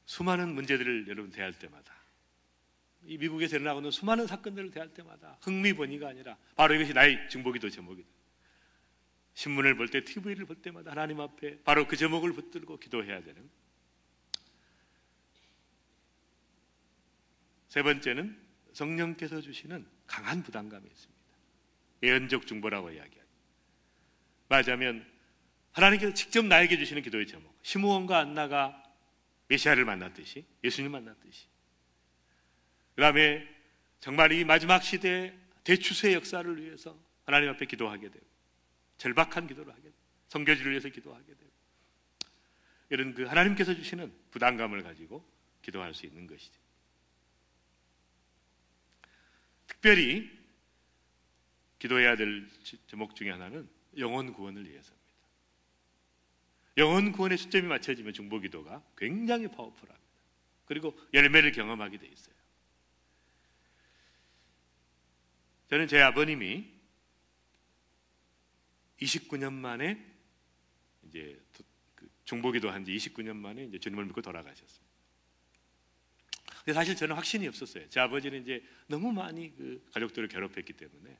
수많은 문제들을 여러분 대할 때마다, 이 미국에서 일어나고 있는 수많은 사건들을 대할 때마다 흥미번의가 아니라 바로 이것이 나의 중보기도 제목이다. 신문을 볼 때, TV를 볼 때마다 하나님 앞에 바로 그 제목을 붙들고 기도해야 되는. 세 번째는 성령께서 주시는 강한 부담감이 있습니다. 예언적 중보라고 이야기하죠. 말하자면 하나님께서 직접 나에게 주시는 기도의 제목. 시므온과 안나가 메시아를 만났듯이, 예수님 만났듯이, 그 다음에 정말 이 마지막 시대 대추수의 역사를 위해서 하나님 앞에 기도하게 되고, 절박한 기도를 하게 되고, 선교지를 위해서 기도하게 되고, 이런 그 하나님께서 주시는 부담감을 가지고 기도할 수 있는 것이죠. 특별히 기도해야 될 제목 중에 하나는 영혼 구원을 위해서입니다. 영혼 구원에 초점이 맞춰지면 중보기도가 굉장히 파워풀합니다. 그리고 열매를 경험하게 돼 있어요. 저는 제 아버님이 29년 만에 이제 중보기도 한 지 29년 만에 이제 주님을 믿고 돌아가셨어요. 근데 사실 저는 확신이 없었어요. 제 아버지는 이제 너무 많이 그 가족들을 괴롭혔기 때문에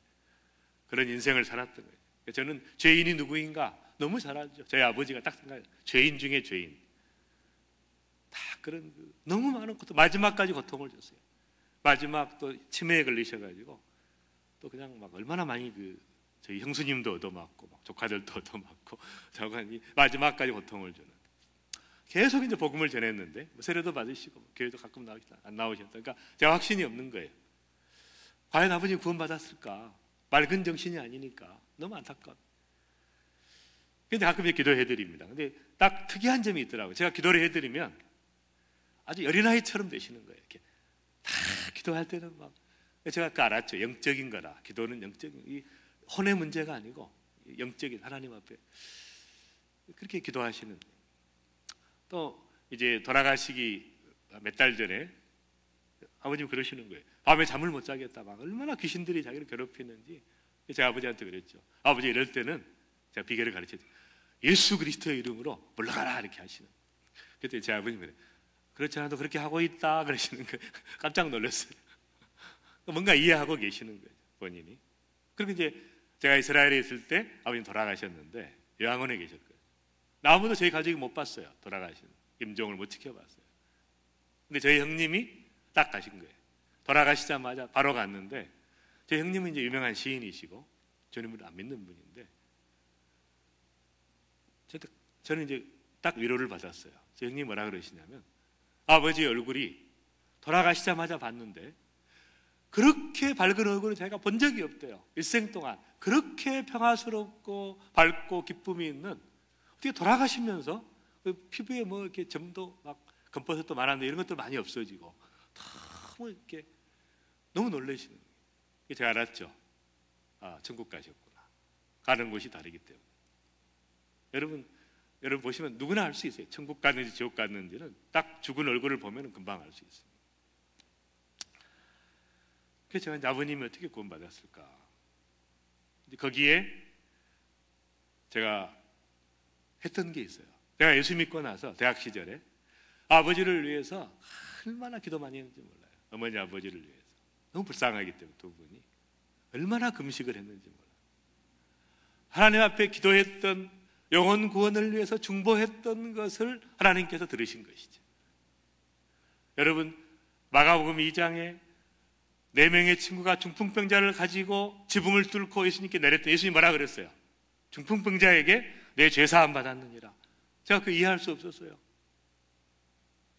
그런 인생을 살았던 거예요. 저는 죄인이 누구인가 너무 잘 알죠. 저희 아버지가 딱 생각해요. 죄인 중에 죄인. 다 그런 너무 많은 고통, 마지막까지 고통을 줬어요. 마지막 또 치매에 걸리셔가지고 또 그냥 막 얼마나 많이 저희 형수님도 얻어맞고 막 조카들도 얻어맞고 저간이 마지막까지 고통을 주는. 계속 이제 복음을 전했는데 세례도 받으시고 교회도 가끔 안 나오셨다. 그러니까 제가 확신이 없는 거예요. 과연 아버지 구원 받았을까? 맑은 정신이 아니니까 너무 안타까워. 근데 가끔 이제 기도해 드립니다. 근데 딱 특이한 점이 있더라고요. 제가 기도를 해 드리면 아주 어린아이처럼 되시는 거예요. 이렇게 다 기도할 때는 막 제가 아까 알았죠. 영적인 거라. 기도는 영적인, 이 혼의 문제가 아니고 영적인 하나님 앞에 그렇게 기도하시는. 또 이제 돌아가시기 몇 달 전에 아버님 그러시는 거예요. 밤에 잠을 못 자겠다. 막 얼마나 귀신들이 자기를 괴롭히는지. 제가 아버지한테 그랬죠. 아버지 이럴 때는 제가 비결을 가르쳐드려요. 예수 그리스도의 이름으로 물러가라 이렇게 하시는. 그때 제 아버님이 그래요. 그렇지 않아도 그렇게 하고 있다 그러시는 거예요. 깜짝 놀랐어요. 뭔가 이해하고 계시는 거예요, 본인이. 그리고 이제 제가 이스라엘에 있을 때 아버님 돌아가셨는데 요양원에 계셨거든요. 아무도 저희 가족이 못 봤어요. 돌아가신 임종을 못 지켜봤어요. 근데 저희 형님이 딱 가신 거예요. 돌아가시자마자 바로 갔는데 저희 형님은 이제 유명한 시인이시고 주님을 안 믿는 분인데 저는 이제 딱 위로를 받았어요. 저희 형님이 뭐라 그러시냐면 아버지 얼굴이 돌아가시자마자 봤는데 그렇게 밝은 얼굴을 제가 본 적이 없대요. 일생 동안 그렇게 평화스럽고 밝고 기쁨이 있는, 어떻게 돌아가시면서 그 피부에 뭐 이렇게 점도 막 검버섯도 많았는데 이런 것도 많이 없어지고 너무 이렇게 너무 놀라시는 거예요. 제가 알았죠. 아, 천국 가셨구나. 가는 곳이 다르기 때문에. 여러분 보시면 누구나 알 수 있어요. 천국 갔는지 지옥 갔는지는 딱 죽은 얼굴을 보면 금방 알 수 있어요. 그래서 제가 아버님이 어떻게 구원받았을까? 거기에 제가 했던 게 있어요. 제가 예수 믿고 나서 대학 시절에 아버지를 위해서 얼마나 기도 많이 했는지 몰라요. 어머니 아버지를 위해서. 너무 불쌍하기 때문에 두 분이 얼마나 금식을 했는지 몰라요. 하나님 앞에 기도했던, 영혼 구원을 위해서 중보했던 것을 하나님께서 들으신 것이죠. 여러분, 마가복음 2장에 4명의 친구가 중풍병자를 가지고 지붕을 뚫고 예수님께 내렸더니 예수님이 뭐라 그랬어요? 중풍병자에게 내 죄사함 받았느니라. 제가 그 이해할 수 없었어요.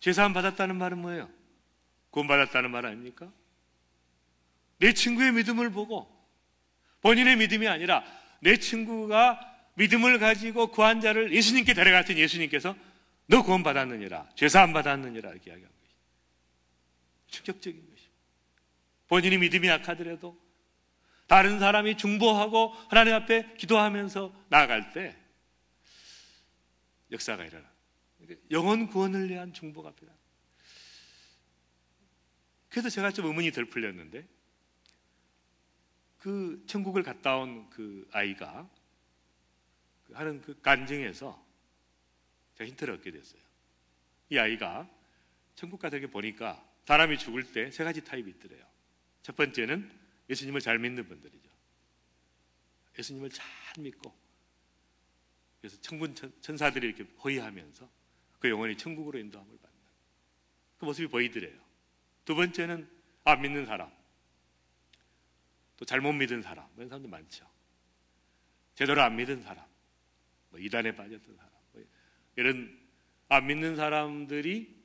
죄사함 받았다는 말은 뭐예요? 구원받았다는 말 아닙니까? 내 친구의 믿음을 보고 본인의 믿음이 아니라 내 친구가 믿음을 가지고 구한 자를 예수님께 데려갔더니 예수님께서 너 구원받았느니라, 죄사함 받았느니라 이렇게 이야기한 것이죠. 충격적인 것이죠. 본인이 믿음이 약하더라도 다른 사람이 중보하고 하나님 앞에 기도하면서 나아갈 때 역사가 일어나. 영혼 구원을 위한 중보가 필요합니다. 그래서 제가 좀 의문이 덜 풀렸는데 그 천국을 갔다 온 그 아이가 하는 그 간증에서 제가 힌트를 얻게 됐어요. 이 아이가 천국 가서 이렇게 보니까 사람이 죽을 때 3가지 타입이 있더래요. 첫 번째는 예수님을 잘 믿는 분들이죠. 예수님을 잘 믿고 그래서 천군 천사들이 이렇게 호위하면서 그 영혼이 천국으로 인도함을 받는 그 모습이 보이더래요. 두 번째는 안 믿는 사람, 또 잘못 믿은 사람, 이런 사람도 많죠. 제대로 안 믿은 사람, 뭐 이단에 빠졌던 사람, 뭐 이런 안 믿는 사람들이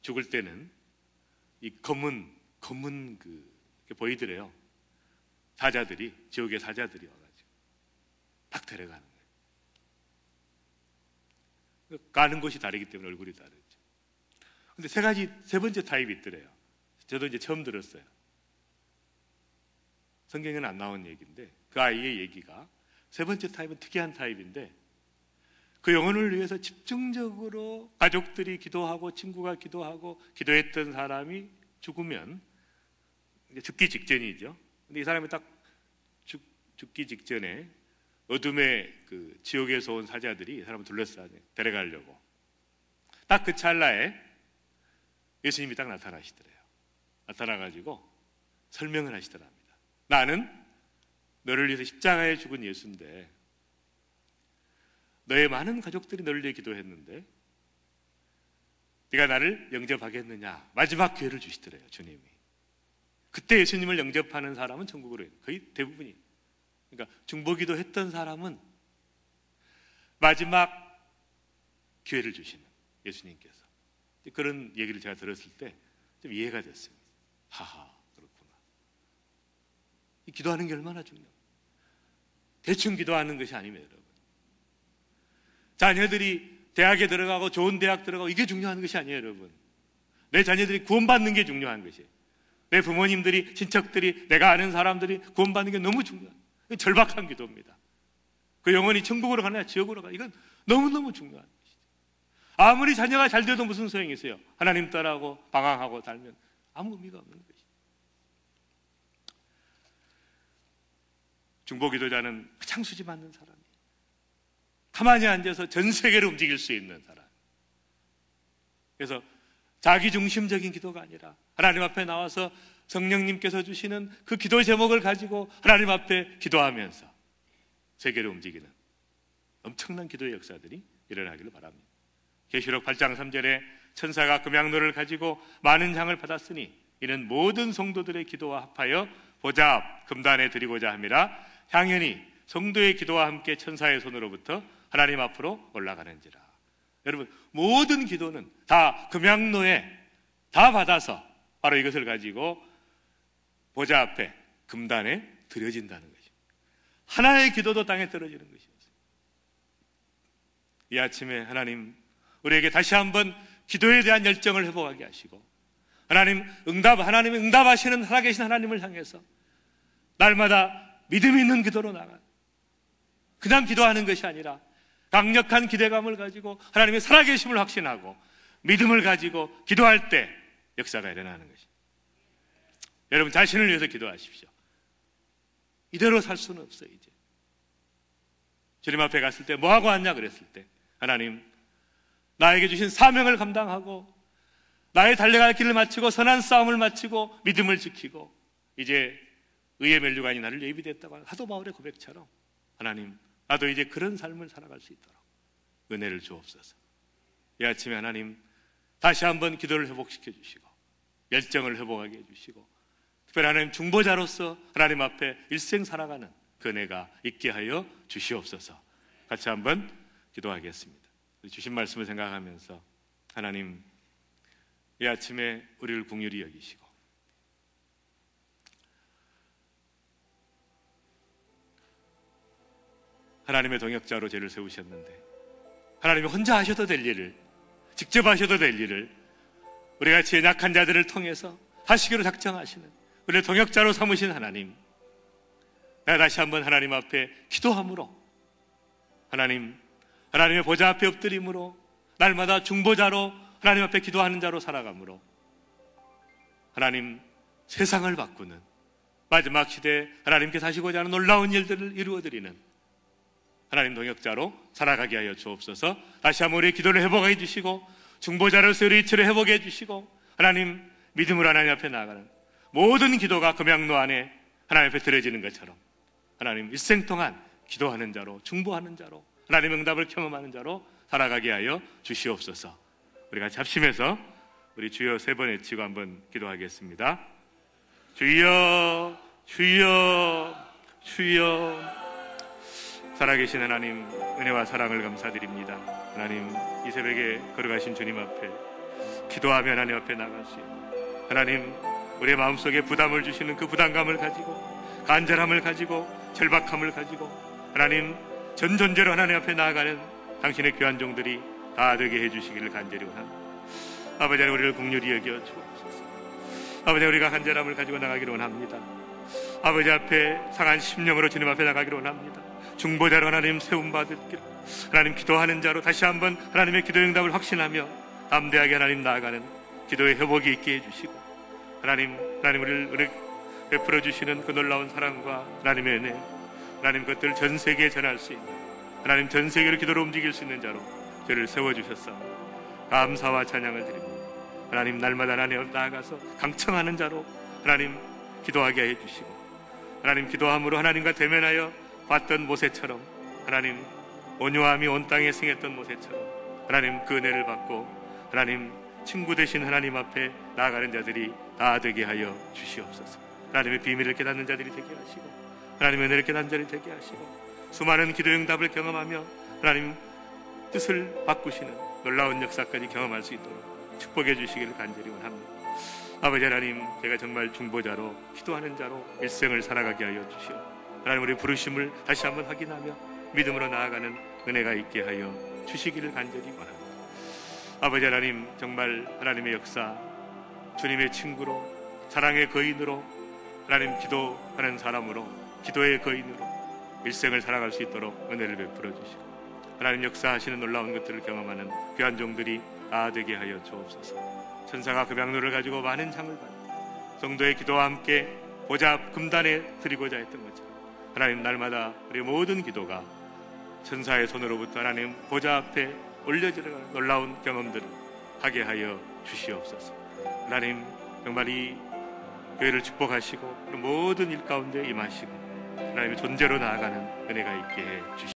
죽을 때는 이 검은 보이더래요. 사자들이, 지옥의 사자들이 와가지고 딱 데려가는 거예요. 가는 곳이 다르기 때문에 얼굴이 다르죠. 근데 세 번째 타입이 있더래요. 저도 이제 처음 들었어요. 성경에는 안 나온 얘기인데, 그 아이의 얘기가, 세 번째 타입은 특이한 타입인데, 그 영혼을 위해서 집중적으로 가족들이 기도하고 친구가 기도하고 기도했던 사람이 죽으면, 죽기 직전이죠. 근데 이 사람이 딱 죽기 직전에 어둠의 그 지옥에서 온 사자들이 이 사람을 둘러싸 데려가려고, 딱 그 찰나에 예수님이 딱 나타나시더래요. 나타나가지고 설명을 하시더랍니다. 나는 너를 위해서 십자가에 죽은 예수인데, 너의 많은 가족들이 너를 위해 기도했는데 네가 나를 영접하겠느냐, 마지막 기회를 주시더래요, 주님이. 그때 예수님을 영접하는 사람은 천국으로 거의 대부분이, 그러니까 중보기도 했던 사람은 마지막 기회를 주시는 예수님께서. 그런 얘기를 제가 들었을 때 좀 이해가 됐습니다. 하하, 그렇구나. 이 기도하는 게 얼마나 중요해요. 대충 기도하는 것이 아니면, 여러분, 자녀들이 대학에 들어가고 좋은 대학 들어가고 이게 중요한 것이 아니에요, 여러분. 내 자녀들이 구원받는 게 중요한 것이에요. 내 부모님들이, 친척들이, 내가 아는 사람들이 구원받는 게 너무 중요해요. 절박한 기도입니다. 그 영혼이 천국으로 가느냐 지옥으로 가느냐, 이건 너무너무 중요한 것이죠. 아무리 자녀가 잘 돼도 무슨 소용이 있어요. 하나님 따라하고 방황하고 살면 아무 의미가 없는 것이죠. 중보기도자는 창수지 맞는 사람이에요. 가만히 앉아서 전 세계를 움직일 수 있는 사람. 그래서 자기중심적인 기도가 아니라 하나님 앞에 나와서 성령님께서 주시는 그 기도 제목을 가지고 하나님 앞에 기도하면서 세계를 움직이는 엄청난 기도의 역사들이 일어나기를 바랍니다. 계시록 8장 3절에 천사가 금양노를 가지고 많은 향을 받았으니 이는 모든 성도들의 기도와 합하여 보좌 앞 금단에 드리고자 함이라. 향연이 성도의 기도와 함께 천사의 손으로부터 하나님 앞으로 올라가는지라. 여러분, 모든 기도는 다 금양노에 다 받아서 바로 이것을 가지고 보좌 앞에 금단에 드려진다는 것입니다. 하나의 기도도 땅에 떨어지는 것이었어요. 이 아침에 하나님 우리에게 다시 한번 기도에 대한 열정을 회복하게 하시고, 하나님의 응답하시는 살아계신 하나님을 향해서 날마다 믿음 있는 기도로 나가, 그냥 기도하는 것이 아니라 강력한 기대감을 가지고 하나님의 살아계심을 확신하고 믿음을 가지고 기도할 때 역사가 일어나는 것입니다. 여러분, 자신을 위해서 기도하십시오. 이대로 살 수는 없어요. 이제 주님 앞에 갔을 때 뭐하고 왔냐 그랬을 때, 하나님, 나에게 주신 사명을 감당하고 나의 달려갈 길을 마치고 선한 싸움을 마치고 믿음을 지키고 이제 의의 면류관이 나를 예비됐다고 사도 바울의 고백처럼, 하나님, 나도 이제 그런 삶을 살아갈 수 있도록 은혜를 주옵소서. 이 아침에 하나님 다시 한번 기도를 회복시켜 주시고 열정을 회복하게 해주시고, 특별히 하나님 중보자로서 하나님 앞에 일생 살아가는 그 은혜가 있게 하여 주시옵소서. 같이 한번 기도하겠습니다. 주신 말씀을 생각하면서, 하나님, 이 아침에 우리를 긍휼히 여기시고 하나님의 동역자로 죄를 세우셨는데, 하나님이 혼자 하셔도 될 일을, 직접 하셔도 될 일을 우리같이 연약한 자들을 통해서 하시기로 작정하시는 우리를 동역자로 삼으신 하나님, 내가 다시 한번 하나님 앞에 기도함으로, 하나님의 보좌 앞에 엎드림으로, 날마다 중보자로 하나님 앞에 기도하는 자로 살아감으로, 하나님, 세상을 바꾸는 마지막 시대에 하나님께서 하시고자 하는 놀라운 일들을 이루어드리는 하나님 동역자로 살아가게 하여 주옵소서. 다시 한번 우리의 기도를 회복해 주시고, 중보자로서 우리 이치를 회복해 주시고, 하나님, 믿음으로 하나님 앞에 나아가는 모든 기도가 금양로 안에 하나님 앞에 드려지는 것처럼, 하나님, 일생 동안 기도하는 자로, 중보하는 자로, 하나님 응답을 경험하는 자로 살아가게 하여 주시옵소서. 우리가 합심해서 우리 주여 세 번 외치고 한번 기도하겠습니다. 주여, 주여, 주여. 살아계신 하나님, 은혜와 사랑을 감사드립니다. 하나님, 이 새벽에 걸어가신 주님 앞에 기도하며 하나님 앞에 나갈 수 있는, 하나님 우리의 마음속에 부담을 주시는 그 부담감을 가지고, 간절함을 가지고, 절박함을 가지고 하나님 전 존재로 하나님 앞에 나아가는 당신의 귀한 종들이 다 되게 해주시기를 간절히 원합니다. 아버지 하나님, 우리를 긍휼히 여겨 주옵소서. 아버지, 우리가 간절함을 가지고 나가기를 원합니다. 아버지 앞에 상한 심령으로 주님 앞에 나가기를 원합니다. 중보자로 하나님 세움받을길, 하나님 기도하는 자로 다시 한번 하나님의 기도 응답을 확신하며 담대하게 하나님 나아가는 기도의 회복이 있게 해주시고, 하나님 우리를 베풀어 주시는 그 놀라운 사랑과 하나님의 은혜, 하나님 그것들을 전 세계에 전할 수 있는, 하나님 전 세계를 기도로 움직일 수 있는 자로 저를 세워주셨사옵니다. 감사와 찬양을 드립니다. 하나님 날마다 하나님 나아가서 강청하는 자로 하나님 기도하게 해주시고, 하나님 기도함으로 하나님과 대면하여 봤던 모세처럼, 하나님 온유함이 온 땅에 승했던 모세처럼 하나님 그 은혜를 받고 하나님 친구 되신 하나님 앞에 나아가는 자들이 다 되게 하여 주시옵소서. 하나님의 비밀을 깨닫는 자들이 되게 하시고, 하나님의 은혜를 깨닫는 자들이 되게 하시고, 수많은 기도 응답을 경험하며 하나님 뜻을 바꾸시는 놀라운 역사까지 경험할 수 있도록 축복해 주시기를 간절히 원합니다. 아버지 하나님, 제가 정말 중보자로 기도하는 자로 일생을 살아가게 하여 주시오. 하나님 우리 부르심을 다시 한번 확인하며 믿음으로 나아가는 은혜가 있게 하여 주시기를 간절히 원합니다. 아버지 하나님, 정말 하나님의 역사, 주님의 친구로, 사랑의 거인으로, 하나님 기도하는 사람으로, 기도의 거인으로 일생을 살아갈 수 있도록 은혜를 베풀어 주시고, 하나님 역사하시는 놀라운 것들을 경험하는 귀한 종들이 다 되게 하여 주옵소서. 천사가 그 명로를 가지고 많은 상을 받고 성도의 기도와 함께 보좌 앞 금단에 드리고자 했던 것처럼 하나님 날마다 우리 모든 기도가 천사의 손으로부터 하나님 보좌 앞에 올려지는 놀라운 경험들을 하게 하여 주시옵소서. 하나님 정말 이 교회를 축복하시고 모든 일 가운데 임하시고 하나님의 존재로 나아가는 은혜가 있게 해 주시옵소서.